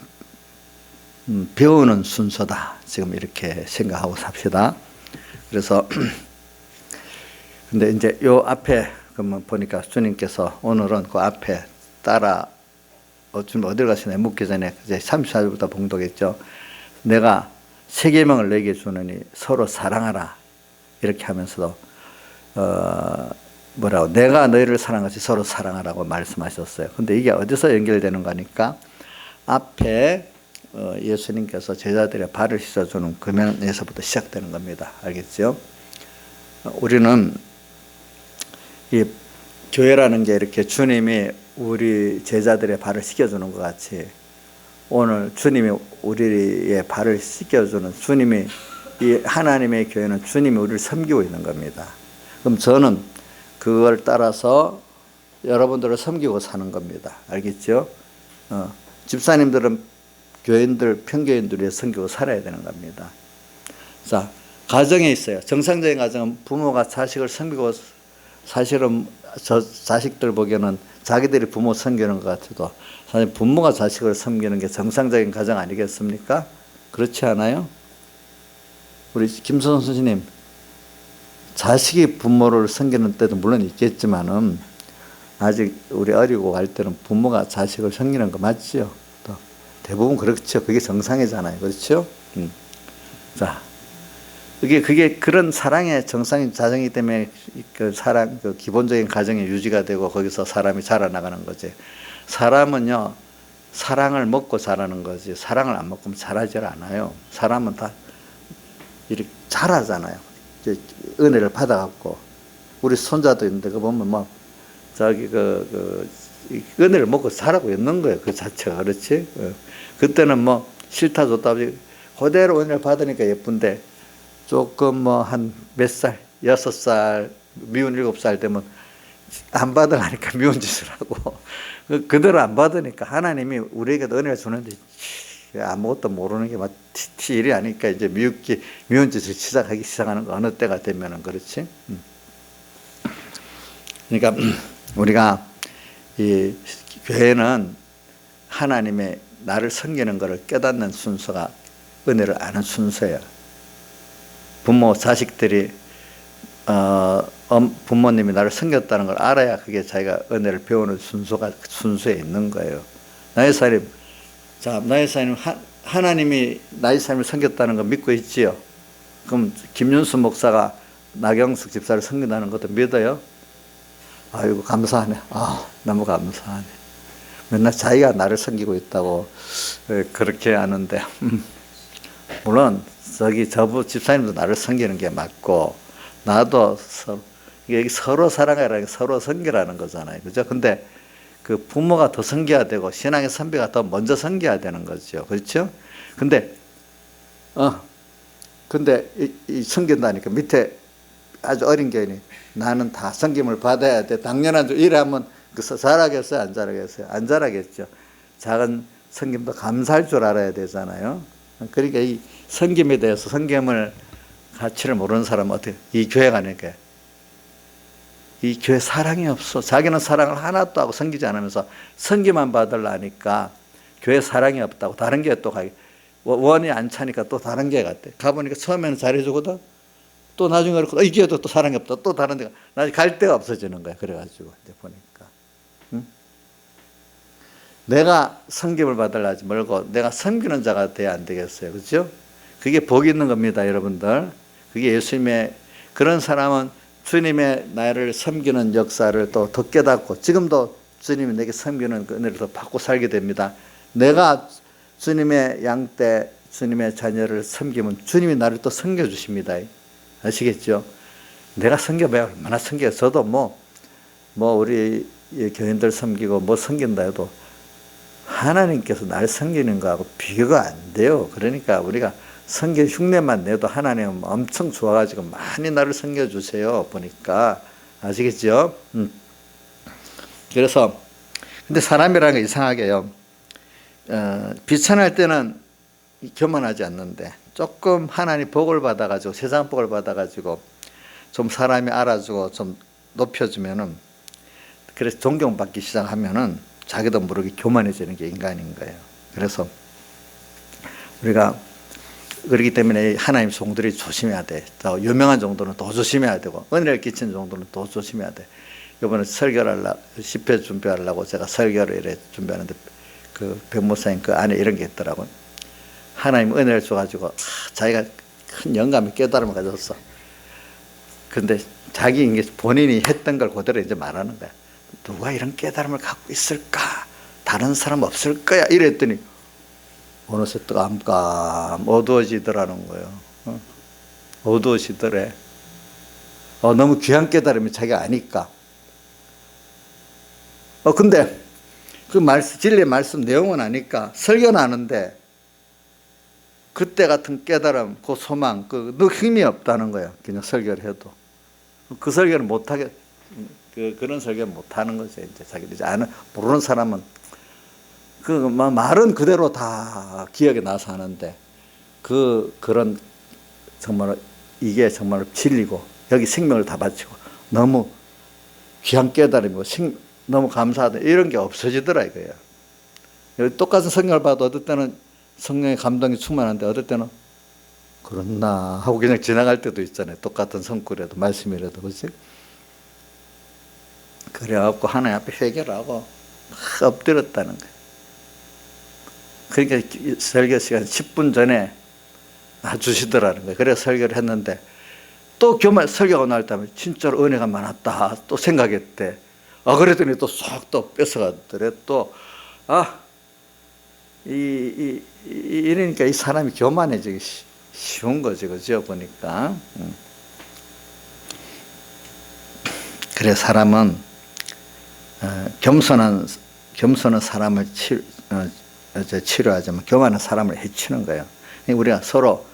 배우는 순서다. 지금 이렇게 생각하고 삽시다. 그래서 근데 이제 요 앞에 그러면 보니까 주님께서 오늘은 그 앞에 따라 주님 어딜 가시나 묻기 전에 이제 34절부터 봉독했죠. 내가 세 계명을 너에게 주느니 서로 사랑하라 이렇게 하면서도 뭐라고 내가 너희를 사랑하지 서로 사랑하라고 말씀하셨어요. 근데 이게 어디서 연결되는 거니까 앞에 예수님께서 제자들의 발을 씻어주는 그 면에서부터 시작되는 겁니다. 알겠죠? 우리는 이 교회라는 게 이렇게 주님이 우리 제자들의 발을 씻겨주는 것 같이 오늘 주님이 우리의 발을 씻겨주는 주님이 이 하나님의 교회는 주님이 우리를 섬기고 있는 겁니다. 그럼 저는 그걸 따라서 여러분들을 섬기고 사는 겁니다. 알겠죠? 집사님들은 교인들, 평교인들을 섬기고 살아야 되는 겁니다. 자, 가정에 있어요. 정상적인 가정은 부모가 자식을 섬기고 사실은 저 자식들 보기에는 자기들이 부모 섬기는 것 같아도 사실 부모가 자식을 섬기는 게 정상적인 가정 아니겠습니까? 그렇지 않아요? 우리 김선 선생님 자식이 부모를 섬기는 때도 물론 있겠지만은 아직 우리 어리고 갈 때는 부모가 자식을 섬기는 거 맞지요? 또 대부분 그렇죠. 그게 정상이잖아요. 그렇죠? 자, 그게 그런 사랑의 정상인 자정이기 때문에 그 사랑, 그 기본적인 가정의 유지가 되고 거기서 사람이 자라나가는 거지. 사람은요, 사랑을 먹고 자라는 거지. 사랑을 안 먹으면 자라질 않아요. 사람은 다 이렇게 자라잖아요. 은혜를 받아갖고. 우리 손자도 있는데, 그거 보면 뭐, 은혜를 먹고 자라고 있는 거예요. 그 자체가. 그렇지? 그때는 뭐, 싫다 좋다 그대로 은혜를 받으니까 예쁜데, 조금 뭐 한 몇 살, 6살, 미운 7살 되면 안 받으니까 미운 짓을 하고 그대로 안 받으니까 하나님이 우리에게도 은혜를 주는데 아무것도 모르는 게 막 일이 아니까 이제 미운 짓을 시작하기 시작하는 거 어느 때가 되면은 그렇지. 그러니까 우리가 이 교회는 하나님의 나를 섬기는 것을 깨닫는 순서가 은혜를 아는 순서예요. 부모 자식들이 부모님이 나를 섬겼다는 걸 알아야 그게 자기가 은혜를 배우는 순서에 있는 거예요. 나의 삶, 자, 나의 삶, 하나님이 나의 삶을 섬겼다는 거 믿고 있지요? 그럼 김윤수 목사가 나경숙 집사를 섬긴다는 것도 믿어요? 아이고, 감사하네. 너무 감사하네. 맨날 자기가 나를 섬기고 있다고 그렇게 하는데, 물론, 저부 집사님도 나를 섬기는 게 맞고, 나도 이게 서로 사랑하라는 게 서로 섬기라는 거잖아요. 그죠? 근데 그 부모가 더 섬겨야 되고, 신앙의 선배가 더 먼저 섬겨야 되는 거죠. 그렇죠? 근데 이 섬긴다니까 밑에 아주 어린 교인이 나는 다 섬김을 받아야 돼. 당연한 줄 이러면 잘하겠어요? 안 잘하겠어요? 안 잘하겠죠. 작은 섬김도 감사할 줄 알아야 되잖아요. 그러니까 이 섬김에 대해서 섬김을 가치를 모르는 사람은 어떻게 이 교회 가니까 이 교회 사랑이 없어. 자기는 사랑을 하나도 하고 섬기지 않으면서 섬기만 받으려니까 교회 사랑이 없다고 다른 교회 또 가기 원이 안 차니까 또 다른 교회 갔대. 가보니까 처음에는 잘해주거든. 또 나중에 그렇고 이 교회도 또 사랑이 없다. 또 다른 데가 나중에 갈 데가 없어지는 거야. 그래가지고 이제 보니까 내가 섬김을 받으려 하지 말고 내가 섬기는 자가 돼야 안 되겠어요. 그렇죠? 그게 복이 있는 겁니다, 여러분들. 그게 예수님의 그런 사람은 주님의 나를 섬기는 역사를 또 더 깨닫고 지금도 주님이 내게 섬기는 그 은혜를 더 받고 살게 됩니다. 내가 주님의 양떼, 주님의 자녀를 섬기면 주님이 나를 또 섬겨주십니다. 아시겠죠? 내가 섬겨봐야 얼마나 섬겨요. 저도 뭐 우리 교인들 섬기고 뭐 섬긴다 해도 하나님께서 날 섬기는 거하고 비교가 안 돼요. 그러니까 우리가 섬겨 흉내만 내도 하나님은 엄청 좋아가지고 많이 나를 섬겨주세요. 보니까 아시겠죠? 그래서 근데 사람이라는 게 이상하게요. 비천할 때는 교만하지 않는데 조금 하나님 복을 받아가지고 세상 복을 받아가지고 좀 사람이 알아주고 좀 높여주면은 그래서 존경받기 시작하면은 자기도 모르게 교만해지는 게 인간인 거예요. 그래서 우리가 그렇기 때문에 하나님 종들이 조심해야 돼. 더 유명한 정도는 더 조심해야 되고 은혜를 끼친 정도는 더 조심해야 돼. 이번에 설교를 10회 준비하려고 제가 설교를 이래 준비하는데 그 백목사님 그 안에 이런 게 있더라고요. 하나님 은혜를 줘가지고 자기가 큰 영감이 깨달음을 가졌어. 근데 자기 이게 본인이 했던 걸 그대로 이제 말하는 거야. 누가 이런 깨달음을 갖고 있을까? 다른 사람 없을 거야. 이랬더니 어느새 또 깜깜 어두워지더라는 거예요. 어두워지더래. 너무 귀한 깨달음이 자기가 아니까. 근데 그 말씀, 진리의 말씀 내용은 아니까 설교는 아는데 그때 같은 깨달음, 그 소망, 너 힘이 없다는 거야. 그냥 설교를 해도. 그 설교를 못하게, 그런 설교를 못하는 거죠. 이제 자기들 이제 모르는 사람은 말은 그대로 다 기억에 나서 하는데 그런 정말 이게 정말 진리고 여기 생명을 다 바치고 너무 귀한 깨달음이고 너무 감사하다 이런 게 없어지더라 이거예요. 여기 똑같은 성경을 봐도 어떨 때는 성령의 감동이 충만한데 어떨 때는 그렇나 하고 그냥 지나갈 때도 있잖아요. 똑같은 성구라도 말씀이라도 그렇지? 그래갖고 하나님 앞에 회개를 하고 막 엎드렸다는 거예요. 그러니까 설교 시간 10분 전에 주시더라는 거예요. 그래서 설교를 했는데 또 설교가 나올 때 진짜로 은혜가 많았다 또 생각했대. 그랬더니 또 쏙 또 뺏어가더래. 또 이러니까 이 사람이 교만해지기 쉬운 거지, 그죠? 보니까. 그래 사람은 겸손한 사람을 치료하지만 교만한 사람을 해치는 거예요. 우리가 서로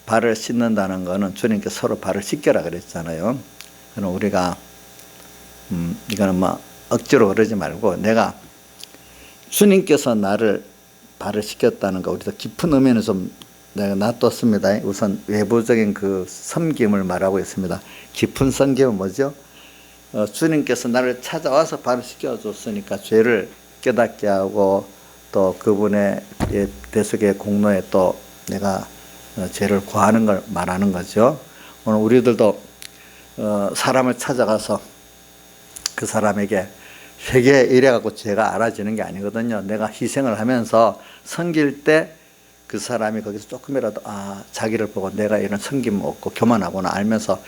발을 씻는다는 거는 주님께 서로 발을 씻겨라 그랬잖아요. 그럼 우리가 이거는 뭐 억지로 그러지 말고 내가 주님께서 나를 발을 씻겼다는 거, 우리도 깊은 의미는 좀 내가 놔뒀습니다. 우선 외부적인 그 섬김을 말하고 있습니다. 깊은 섬김은 뭐죠? 주님께서 나를 찾아와서 발을 씻겨줬으니까 죄를 깨닫게 하고 또 그분의 대속의 공로에 또 내가 죄를 구하는 걸 말하는 거죠. 오늘 우리들도 사람을 찾아가서 그 사람에게 회개 이래갖고 죄가 알아지는 게 아니거든요. 내가 희생을 하면서 섬길 때 그 사람이 거기서 조금이라도 자기를 보고 내가 이런 섬김 없고 교만하구나 알면서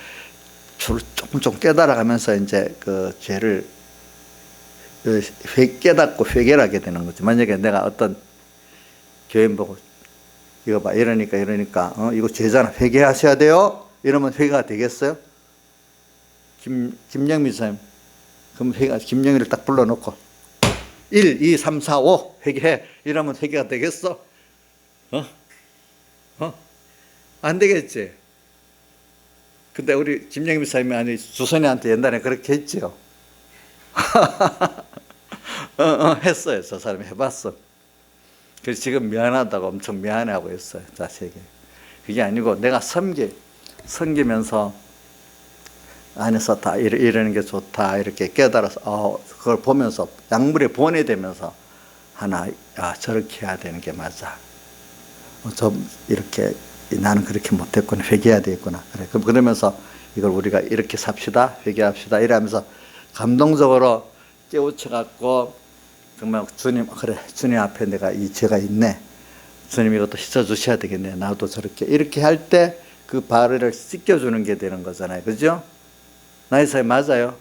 조금 깨달아가면서 이제 그 죄를 깨닫고 회개를 하게 되는 거죠. 만약에 내가 어떤 교인 보고 이거 봐 이러니까 이거 죄잖아 회개하셔야 돼요 이러면 회개가 되겠어요? 김영미 사님 그럼 김영미를 딱 불러놓고 1, 2, 3, 4, 5 회개해 이러면 회개가 되겠어? 안 되겠지. 근데 우리 김영미 사님이 아니 주선이한테 옛날에 그렇게 했지요. 했어요. 저 사람이 해봤어. 그래서 지금 미안하다고 엄청 미안해하고 있어요. 자식이. 그게 아니고 내가 섬기면서 안에서 다 이러는 게 좋다 이렇게 깨달아서 그걸 보면서 약물에 본이 되면서 하나 저렇게 해야 되는 게 맞아. 좀 이렇게 나는 그렇게 못했구나 회개해야 되겠구나. 그래. 그러면서 이걸 우리가 이렇게 삽시다 회개합시다 이러면서 감동적으로 깨우쳐갖고 정말 주님 그래 주님 앞에 내가 이 죄가 있네. 주님 이것도 씻어주셔야 되겠네. 나도 저렇게 이렇게 할 때 그 발을 씻겨주는 게 되는 거잖아요. 그죠? 나이사님 맞아요?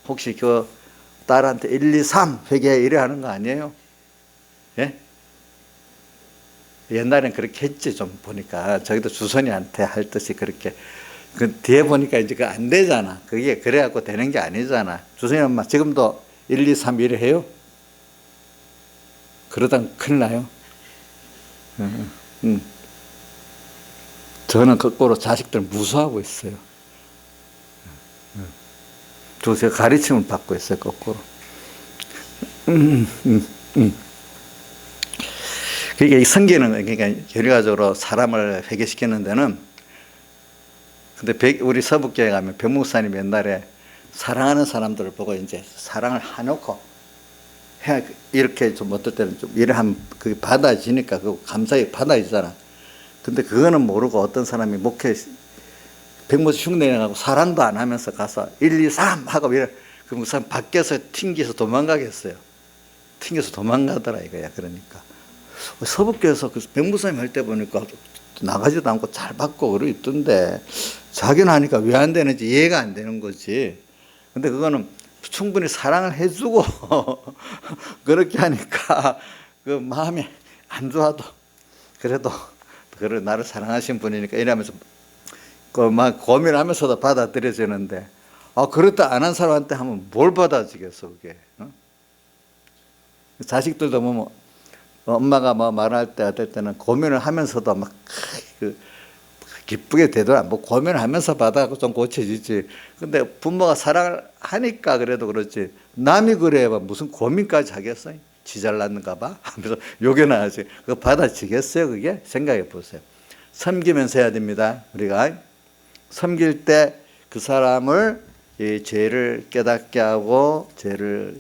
혹시 그 딸한테 1, 2, 3 회개해 이래 하는 거 아니에요? 예? 옛날엔 그렇게 했지 좀 보니까 저기도 주선이한테 할 듯이 그렇게 그 뒤에 보니까 이제 그 안 되잖아. 그게 그래갖고 되는 게 아니잖아. 주선이 엄마 지금도 1, 2, 3 이래 해요? 그러다 큰일 나요. 저는 거꾸로 자식들 무서워하고 있어요. 제가 가르침을 받고 있어요, 거꾸로. 그러니까 이 성기는 그러니까 결과적으로 사람을 회개시키는 데는 근데 우리 서북교회 가면 백목사님 옛날에 사랑하는 사람들을 보고 이제 사랑을 해놓고 이렇게 좀 어떨 때는 좀 이래 하면 그게 받아지니까 그 감사히 받아지잖아. 근데 그거는 모르고 어떤 사람이 백목사 흉내내고 사랑도 안 하면서 가서 1, 2, 3 하고 이래 그럼 그 사람 밖에서 튕겨서 도망가겠어요. 튕겨서 도망가더라 이거야. 그러니까 서북교에서 그 백목사님 할 때 보니까 나가지도 않고 잘 받고 그러고 있던데 자기는 하니까 왜 안 되는지 이해가 안 되는 거지. 근데 그거는 충분히 사랑을 해주고 그렇게 하니까 그 마음이 안 좋아도 그래도 그래 나를 사랑하신 분이니까 이러면서 그 막 고민하면서도 받아들여지는데 그렇다 안 한 사람한테 하면 뭘 받아지겠어 그게. 자식들도 뭐 엄마가 뭐 말할 때 어떨 때는 고민을 하면서도 막 기쁘게 되더라. 뭐 고민을 하면서 받아갖고 좀 고쳐지지. 근데 부모가 사랑을 하니까 그래도 그렇지. 남이 그래 봐 무슨 고민까지 하겠어? 지 잘났는가 봐? 하면서 욕이나 하지. 그거 받아지겠어요 그게? 생각해 보세요. 섬기면서 해야 됩니다. 우리가 섬길 때 그 사람을 이 죄를 깨닫게 하고 죄를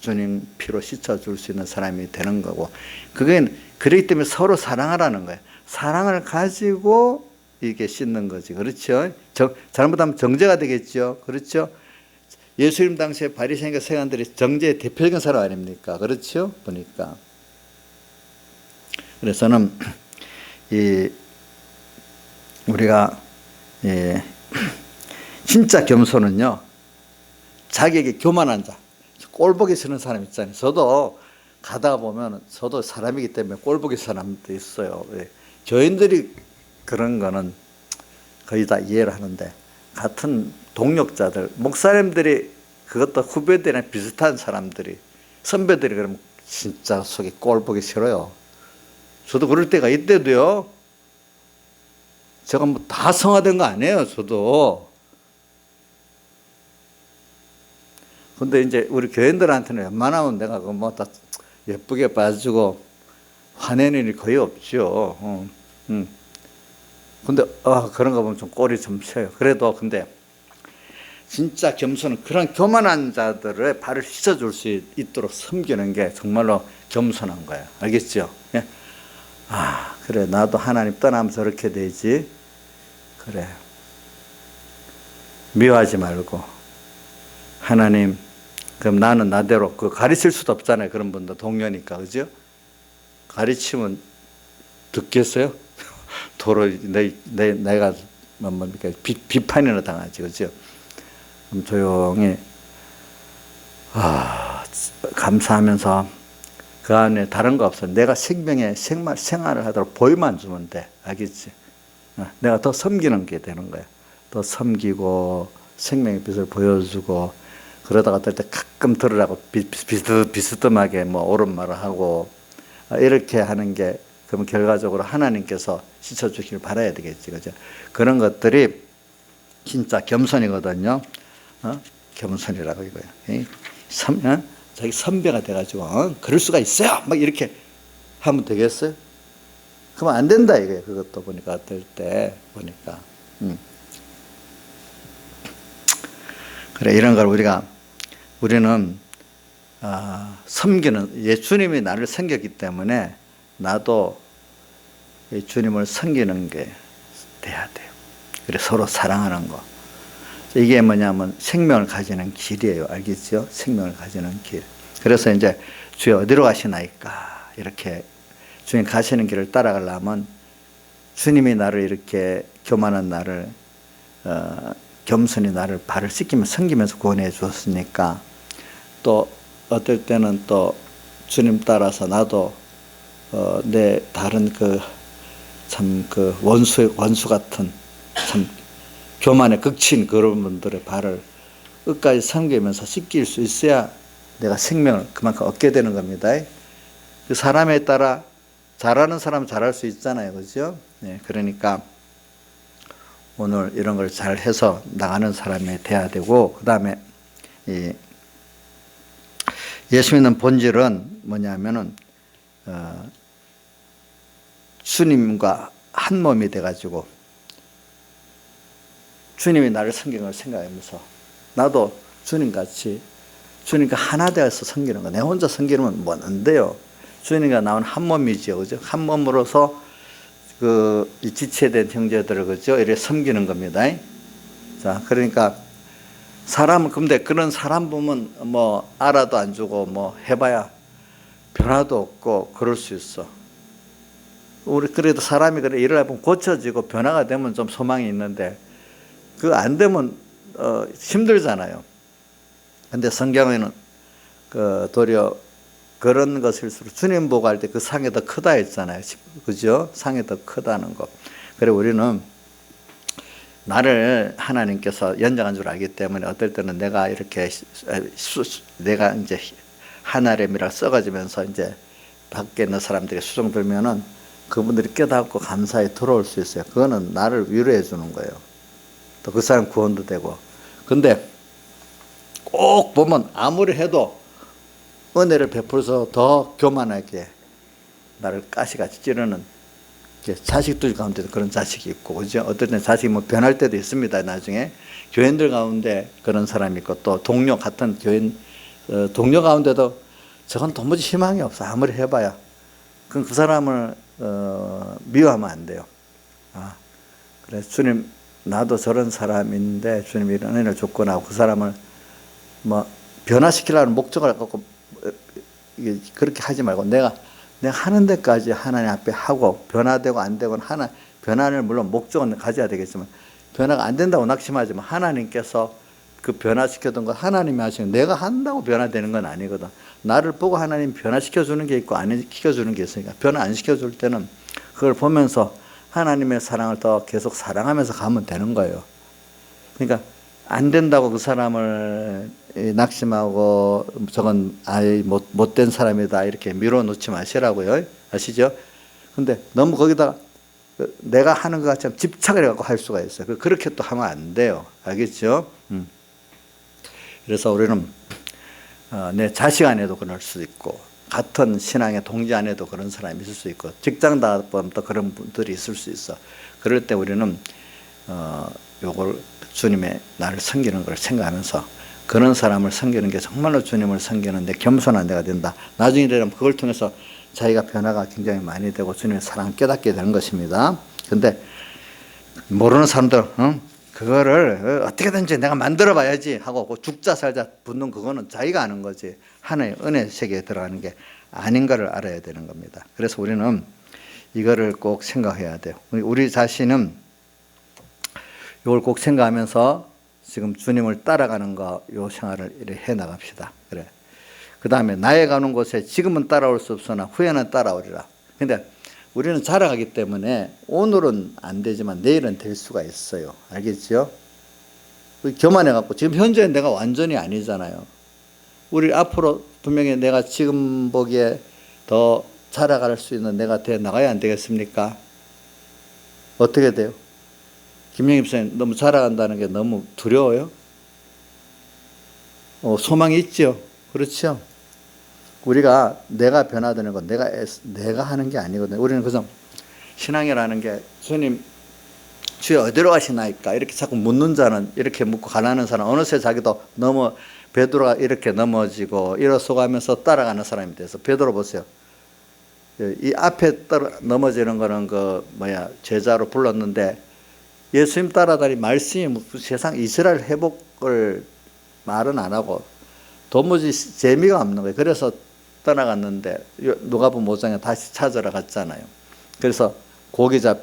주님 피로 씻어줄 수 있는 사람이 되는 거고 그게 그렇기 때문에 서로 사랑하라는 거예요. 사랑을 가지고 이게 씻는 거지. 그렇죠? 잘못하면 정죄가 되겠죠. 그렇죠? 예수님 당시에 바리새인과 세간들이 정죄의 대표적인 사람 아닙니까? 그렇죠? 보니까. 그래서는 우리가 진짜 겸손은요. 자기에게 교만한 자, 꼴보기 싫은 사람 있잖아요. 저도 가다가 보면 저도 사람이기 때문에 꼴보기 사람도 있어요. 교인들이 그런 거는 거의 다 이해를 하는데 같은 동력자들, 목사님들이 그것도 후배들이랑 비슷한 사람들이 선배들이 그러면 진짜 속이 꼴보기 싫어요. 저도 그럴 때가 있대도요. 제가 뭐 다 성화된 거 아니에요. 저도. 근데 이제 우리 교인들한테는 웬만하면 내가 뭐 다 예쁘게 봐주고 화내는 일이 거의 없죠. 근데 그런 거 보면 좀 꼴이 좀 펴요. 그래도 근데 진짜 겸손은 그런 교만한 자들의 발을 씻어줄 수 있도록 섬기는 게 정말로 겸손한 거예요. 알겠죠? 예? 그래 나도 하나님 떠나면 저렇게 되지. 그래 미워하지 말고 하나님 그럼 나는 나대로 그 가르칠 수도 없잖아요. 그런 분도 동료니까 그죠? 가르치면 듣겠어요? 도로 내가 뭡니까 비판이나 당하지 그죠? 그럼 조용히 감사하면서 그 안에 다른 거 없어. 내가 생활을 하도록 보여만 주면 돼. 알겠지? 내가 더 섬기는 게 되는 거야. 더 섬기고 생명의 빛을 보여주고 그러다가 어떨 때 가끔 들으라고 비스듬하게 뭐 옳은 말을 하고 이렇게 하는 게 그러면 결과적으로 하나님께서 씻어주길 바라야 되겠지. 그죠? 그런 것들이 진짜 겸손이거든요. 겸손이라고 이거예요. 자기 선배가 돼가지고 그럴 수가 있어요. 막 이렇게 하면 되겠어요? 그러면 안 된다 이거예요. 그것도 보니까 어떨 때 보니까 그래 이런 걸 우리는 섬기는 예수님이 나를 섬겼기 때문에 나도 주님을 섬기는 게 돼야 돼요. 그래 서로 사랑하는 거. 이게 뭐냐면 생명을 가지는 길이에요. 알겠죠? 생명을 가지는 길. 그래서 이제 주여 어디로 가시나이까 이렇게 주님 가시는 길을 따라가려면 주님이 나를 이렇게 교만한 나를 겸손히 나를 발을 씻기면서 섬기면서 구원해 주었으니까 또 어떨 때는 또 주님 따라서 나도 내 다른 참 원수 같은 참 교만에 극친 그런 분들의 발을 끝까지 섬기면서 씻길 수 있어야 내가 생명을 그만큼 얻게 되는 겁니다. 그 사람에 따라 잘하는 사람은 잘할 수 있잖아요. 그죠? 네, 그러니까 오늘 이런 걸 잘 해서 나가는 사람이 돼야 되고, 그 다음에 예수 믿는 본질은 뭐냐면은 주님과 한 몸이 돼가지고 주님이 나를 섬기는 걸 생각하면서 나도 주님같이 주님과 하나 되어서 섬기는 거. 내 혼자 섬기면 뭐 안 돼요. 주님과 나온 한 몸이죠. 그죠? 한 몸으로서 이 지체된 형제들을 그죠? 이렇게 섬기는 겁니다. 자, 그러니까 근데 그런 사람 보면 뭐 알아도 안 주고 뭐 해봐야 변화도 없고 그럴 수 있어. 우리 그래도 사람이 그래 일을 해보면 고쳐지고 변화가 되면 좀 소망이 있는데 그거 안 되면 힘들잖아요. 근데 성경에는 도리어 그런 것일수록 주님 보고 할 때 그 상이 더 크다 했잖아요. 그죠? 상이 더 크다는 거. 그래 우리는 나를 하나님께서 연장한 줄 알기 때문에 어떨 때는 내가 이렇게 내가 이제 하나됨이라 썩어지면서 이제 밖에 있는 사람들이 수종 들면은 그분들이 깨닫고 감사히 들어올 수 있어요. 그거는 나를 위로해 주는 거예요. 또 그 사람 구원도 되고. 근데 꼭 보면 아무리 해도 은혜를 베풀어서 더 교만하게 나를 가시같이 찌르는 자식들 가운데도 그런 자식이 있고, 그죠? 어떨 때 자식이 뭐 변할 때도 있습니다. 나중에 교인들 가운데 그런 사람이 있고, 또 동료 같은 교인 동료 가운데도 저건 도무지 희망이 없어. 아무리 해봐야. 그럼 그 사람을 미워하면 안 돼요. 그래서 주님 나도 저런 사람인데 주님이 이런 은혜를 줬구나 하고 그 사람을 뭐 변화시키려는 목적을 갖고 그렇게 하지 말고 내가 하는 데까지 하나님 앞에 하고 변화되고 안 되고 변화를 물론 목적은 가져야 되겠지만 변화가 안 된다고 낙심하지만 하나님께서 그 변화시켰던 것 하나님이 하시는 내가 한다고 변화되는 건 아니거든. 나를 보고 하나님 변화시켜주는 게 있고 안 시켜주는 게 있으니까 변화 안 시켜줄 때는 그걸 보면서 하나님의 사랑을 더 계속 사랑하면서 가면 되는 거예요. 그러니까 안 된다고 그 사람을 낙심하고 저건 못된 사람이다 이렇게 밀어놓지 마시라고요. 아시죠? 근데 너무 거기다 내가 하는 것 같이 집착을 해갖고 할 수가 있어요. 그렇게 또 하면 안 돼요. 알겠죠? 그래서 우리는 내 자식 안에도 그럴 수 있고 같은 신앙의 동지 안에도 그런 사람이 있을 수 있고 직장 다니다 보면 또 그런 분들이 있을 수 있어. 그럴 때 우리는 요걸 주님의 나를 섬기는 걸 생각하면서 그런 사람을 섬기는 게 정말로 주님을 섬기는데 겸손한 데가 된다. 나중에 되면 그걸 통해서 자기가 변화가 굉장히 많이 되고 주님의 사랑을 깨닫게 되는 것입니다. 근데 모르는 사람들 그거를 어떻게든지 내가 만들어 봐야지 하고 죽자 살자 붙는 그거는 자기가 아는 거지 하나의 은혜 세계에 들어가는 게 아닌 거를 알아야 되는 겁니다. 그래서 우리는 이거를 꼭 생각해야 돼요. 우리 자신은 이걸 꼭 생각하면서 지금 주님을 따라가는 거 요 생활을 이렇게 해 나갑시다. 그래. 그 다음에 나의 가는 곳에 지금은 따라올 수 없으나 후에는 따라오리라. 근데 우리는 자라가기 때문에 오늘은 안 되지만 내일은 될 수가 있어요. 알겠죠? 교만해갖고 지금 현재 내가 완전히 아니잖아요. 우리 앞으로 분명히 내가 지금 보기에 더 자라갈 수 있는 내가 돼 나가야 안 되겠습니까? 어떻게 돼요? 김영희 목사님 너무 자라간다는 게 너무 두려워요? 소망이 있죠. 그렇죠? 우리가 내가 변화되는 건 내가 하는 게 아니거든요. 우리는 그래서 신앙이라는 게 주님 주여 어디로 가시나이까 이렇게 자꾸 묻는 자는 이렇게 묻고 가라는 사람 어느새 자기도 베드로가 이렇게 넘어지고 일어서가면서 따라가는 사람이 돼서 베드로 보세요. 이 앞에 넘어지는 거는 제자로 불렀는데 예수님 따라다니 말씀이 세상 이스라엘 회복을 말은 안 하고 도무지 재미가 없는 거예요. 그래서 떠나갔는데 누가복음 5장에 다시 찾으러 갔잖아요. 그래서 고기가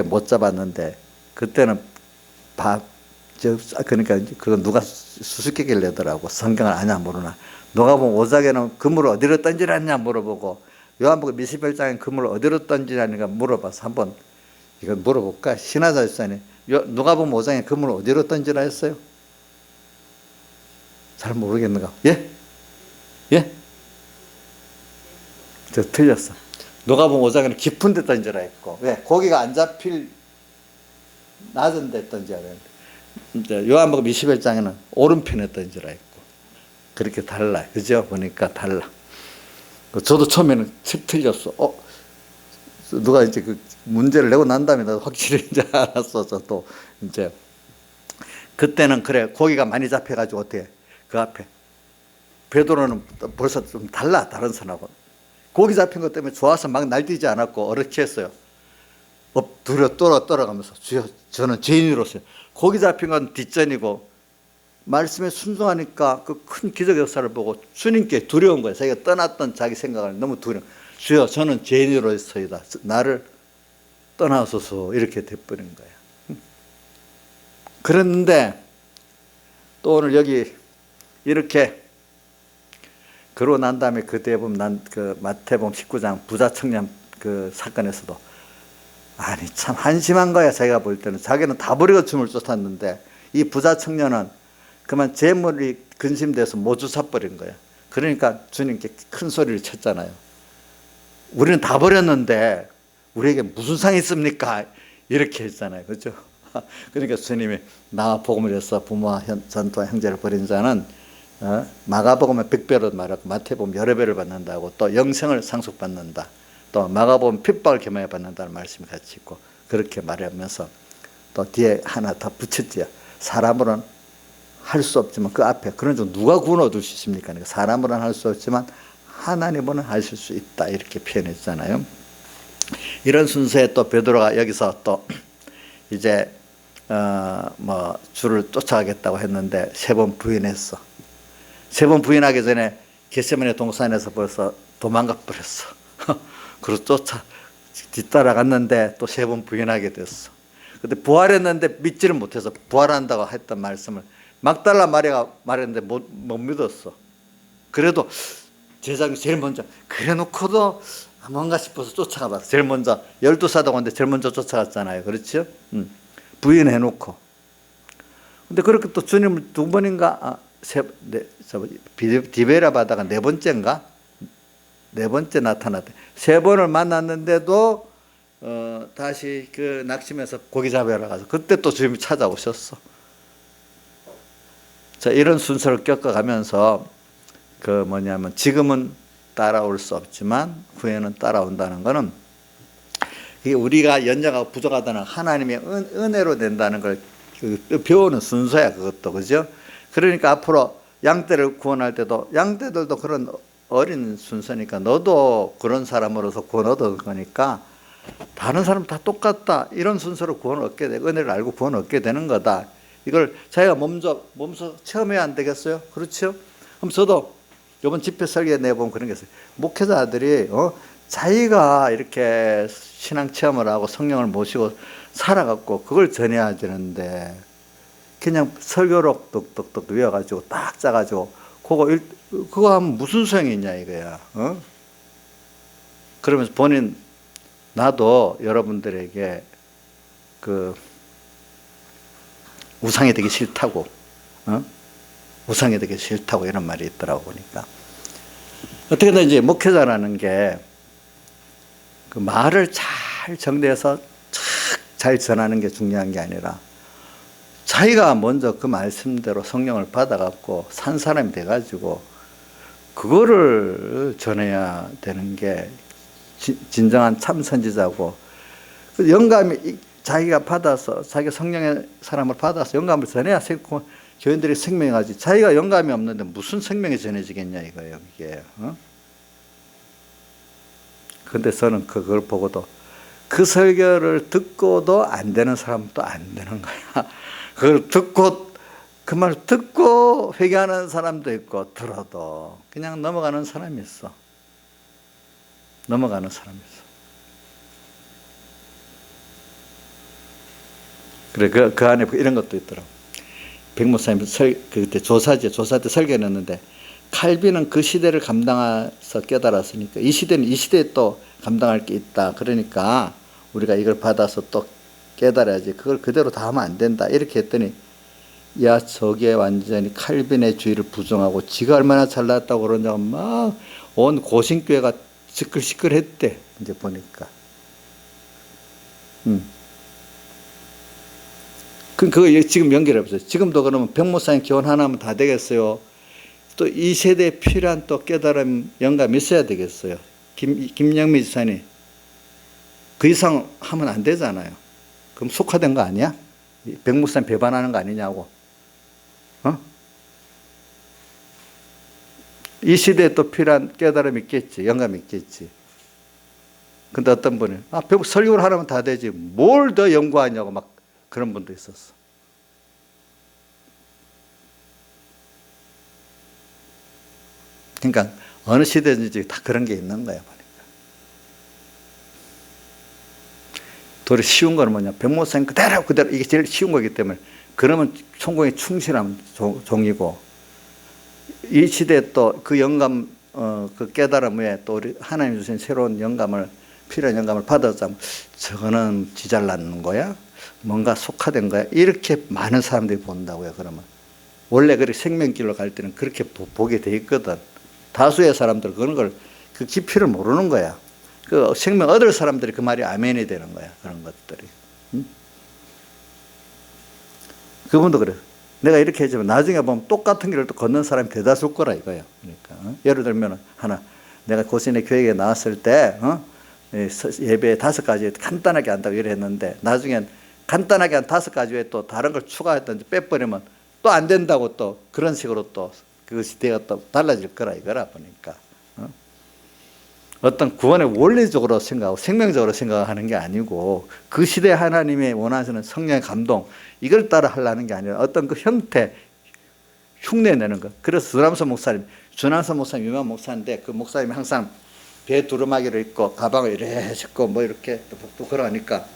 못 잡았는데 그때는 그러니까 그건 누가 수수께끼를 내더라고. 성경을 아냐 모르나. 누가복음 5장에는 그물을 어디로 던지라냐 물어보고 요한복음 21장에 그물을 어디로 던지라니까 물어봐서 한번 이거 물어볼까? 신하자였으니 누가복음 5장에 그물을 어디로 던지라 했어요? 잘 모르겠는가? 예? 저 틀렸어. 누가복음 5장에는 깊은 데 던지라 했고, 왜? 고기가 안 잡힐 낮은 데 던져야 되는데, 요한복음 21장에는 오른편에 던지라 했고, 그렇게 달라. 그죠? 보니까 달라. 저도 처음에는 틀렸어. 누가 이제 그 문제를 내고 난 다음에 나도 확실히 이제 알았어. 저도 이제. 그때는 그래, 고기가 많이 잡혀가지고 어떻게, 그 앞에. 베드로는 벌써 좀 달라, 다른 사람하고. 고기 잡힌 것 때문에 좋아서 막 날뛰지 않았고, 어렵게 했어요. 엎드려 떨어가면서, 주여, 저는 죄인으로서요. 고기 잡힌 건 뒷전이고, 말씀에 순종하니까 그 큰 기적 역사를 보고 주님께 두려운 거예요. 자기가 떠났던 자기 생각을 너무 두려운. 주여, 저는 죄인으로서이다. 나를 떠나소서. 이렇게 돼버린 거예요. 그런데 또 오늘 여기 이렇게 그러고 난 다음에 그때 보면 그 마태복음 19장 부자 청년 그 사건에서도 아니 참 한심한 거야. 자기가 볼 때는 자기는 다 버리고 춤을 쫓았는데 이 부자 청년은 그만 재물이 근심돼서 모두 사버린 거야. 그러니까 주님께 큰 소리를 쳤잖아요. 우리는 다 버렸는데 우리에게 무슨 상이 있습니까? 이렇게 했잖아요. 그렇죠? 그러니까 주님이 나와 복음을 해서 부모와 전토와 형제를 버린 자는 마가복음에 100배로 말하고 마태복음 여러 배를 받는다고 또 영생을 상속받는다. 또 마가복음 핍박을 겸하여 받는다는 말씀이 같이 있고 그렇게 말하면서 또 뒤에 하나 더 붙였지요. 사람으로는 할 수 없지만 그 앞에 그런 중 누가 구원해 줄 수 있습니까? 그러니까 사람으로는 할 수 없지만 하나님은 하실 수 있다 이렇게 표현했잖아요. 이런 순서에 또 베드로가 여기서 또 이제 주를 쫓아가겠다고 했는데 3번 부인했어. 3번 부인하기 전에 겟세마네 동산에서 벌써 도망가 버렸어. 그래서 뒤따라갔는데 또 3번 부인하게 됐어. 근데 부활했는데 믿지를 못해서 부활한다고 했던 말씀을 막달라 마리아가 말했는데 못 믿었어. 그래도 제자가 제일 먼저 그래 놓고도 뭔가 싶어서 쫓아가봤어. 제일 먼저 12사도인데 제일 먼저 쫓아갔잖아요. 그렇죠? 부인해 놓고. 근데 그렇게 또 주님을 2번인가 디베라 바다가 4번째인가? 4번째 나타났대. 3번을 만났는데도 다시 그 낙심해서 고기 잡으러 가서 그때 또 주님이 찾아오셨어. 자, 이런 순서를 겪어가면서 그 뭐냐면 지금은 따라올 수 없지만 후에는 따라온다는 것은 이게 우리가 연약하고 부족하다는 하나님의 은혜로 된다는 걸 배우는 순서야, 그것도. 그죠? 그러니까 앞으로 양떼를 구원할 때도 양떼들도 그런 어린 순서니까 너도 그런 사람으로서 구원 얻을 거니까 다른 사람 다 똑같다 이런 순서로 구원을 얻게 돼, 은혜를 알고 구원을 얻게 되는 거다. 이걸 자기가 몸소 체험해야 안 되겠어요? 그렇죠? 그럼 저도 이번 집회 설계 내보면 그런 게 있어요. 목회자들이 자기가 이렇게 신앙 체험을 하고 성령을 모시고 살아갖고 그걸 전해야 되는데 그냥 설교로 떡떡떡 외워가지고 딱 짜가지고 그거 하면 무슨 소용이 있냐 이거야. 그러면서 본인 나도 여러분들에게 그 우상이 되기 싫다고, 우상이 되기 싫다고 이런 말이 있더라고. 보니까 어떻게든 이제 목회자라는 게 그 말을 잘 정리해서 잘 전하는 게 중요한 게 아니라 자기가 먼저 그 말씀대로 성령을 받아갖고 산 사람이 돼가지고 그거를 전해야 되는 게 진정한 참 선지자고, 그 영감이 자기가 받아서 자기가 성령의 사람을 받아서 영감을 전해야 교인들이 생명이 가지. 자기가 영감이 없는데 무슨 생명이 전해지겠냐 이거예요, 이게. 근데 저는 그걸 보고도 그 설교를 듣고도 안 되는 사람도 안 되는 거야. 그걸 듣고 그 말 듣고 회개하는 사람도 있고 들어도 그냥 넘어가는 사람이 있어. 넘어가는 사람이 있어. 그래 그 안에 이런 것도 있더라고. 백목사님 그때 조사 때 설교했는데 칼빈은 그 시대를 감당해서 깨달았으니까 이 시대는 이 시대에 또 감당할 게 있다. 그러니까 우리가 이걸 받아서 또 깨달아야지. 그걸 그대로 다 하면 안 된다. 이렇게 했더니 야 저게 완전히 칼빈의 주의를 부정하고 지가 얼마나 잘났다고 그러냐고 막 온 고신교회가 시끌시끌했대. 이제 보니까. 그거 지금 연결해 보세요. 지금도 그러면 백목사님 교훈 하나 하면 다 되겠어요. 또 이 세대에 필요한 또 깨달음 영감이 있어야 되겠어요. 김영미 지사님 그 이상 하면 안 되잖아요. 그럼 속화된 거 아니야? 백목사님 배반하는 거 아니냐고. 이 시대에 또 필요한 깨달음이 있겠지. 영감이 있겠지. 근데 어떤 분은 설교를 하려면 다 되지 뭘 더 연구하냐고 막 그런 분도 있었어. 그러니까 어느 시대든지 다 그런 게 있는 거야. 보니까. 도리 쉬운 거는 뭐냐. 백목사님 그대로 이게 제일 쉬운 거기 때문에 그러면 성공에 충실한 종이고 이 시대에 또 그 영감 그 깨달음 후에 또 우리 하나님 주신 새로운 영감을 필요한 영감을 받아서 저거는 지잘났는 거야? 뭔가 속화된 거야? 이렇게 많은 사람들이 본다고요. 그러면 원래 그렇게 생명길로 갈 때는 그렇게 보게 돼 있거든. 다수의 사람들 그런 걸 그 깊이를 모르는 거야. 그 생명 얻을 사람들이 그 말이 아멘이 되는 거야. 그런 것들이. 그분도 그래. 내가 이렇게 했지만 나중에 보면 똑같은 길을 또 걷는 사람이 대다수일 거라 이거예요. 그러니까 예를 들면 하나 내가 고신의 교회에 나왔을 때 예배 5가지 간단하게 한다고 이랬는데 나중엔 간단하게 한 5가지 외에 또 다른 걸 추가했든지 빼버리면 또 안 된다고 또 그런 식으로 또 그것이 대가 또 달라질 거라 이거라 보니까 어떤 구원의 원리적으로 생각하고 생명적으로 생각하는 게 아니고 그 시대 하나님의 원하시는 성령의 감동 이걸 따라 하려는 게 아니라 어떤 그 형태 흉내내는 것. 그래서 주남선 목사님 유명한 목사인데 그 목사님이 항상 배 두루마기를 입고 가방을 이래 싣고 뭐 이렇게 또 걸어가니까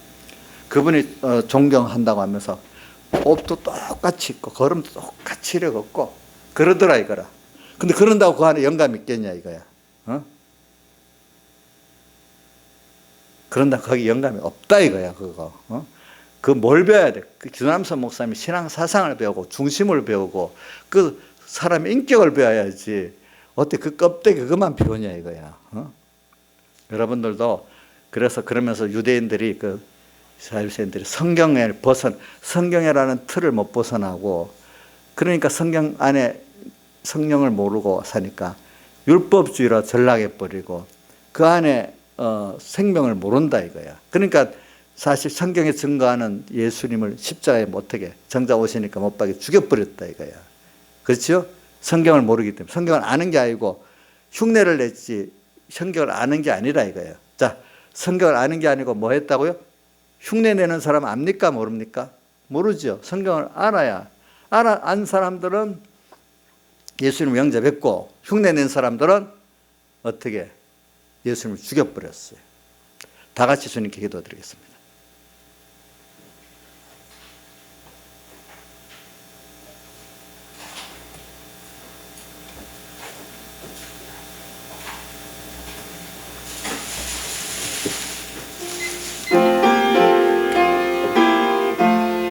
그분이 존경한다고 하면서 옷도 똑같이 입고 걸음도 똑같이 이래 걷고 그러더라 이거라. 근데 그런다고 그 안에 영감이 있겠냐 이거야. 그런다 거기 영감이 없다 이거야 그거. 그 뭘 배워야 돼? 그 주남선 목사님이 신앙 사상을 배우고 중심을 배우고 그 사람의 인격을 배워야지. 어떻게 그 껍데기 그것만 배우냐 이거야. 여러분들도 그래서 그러면서 유대인들이 그 이스라엘인들이 성경이라는 틀을 못 벗어나고 그러니까 성경 안에 성령을 모르고 사니까 율법주의로 전락해버리고 그 안에 생명을 모른다 이거야. 그러니까 사실 성경에 증거하는 예수님을 십자가에 못하게 정자 오시니까 못 박에 죽여버렸다 이거야. 그렇죠? 성경을 모르기 때문에. 성경을 아는 게 아니고 흉내를 냈지 성경을 아는 게 아니라 이거예요. 자, 성경을 아는 게 아니고 뭐 했다고요? 흉내 내는 사람 압니까? 모릅니까? 모르죠. 성경을 알아야. 안 사람들은 예수님을 영접했고 흉내 낸 사람들은 어떻게 예수님을 죽여버렸어요. 다 같이 주님께 기도드리겠습니다.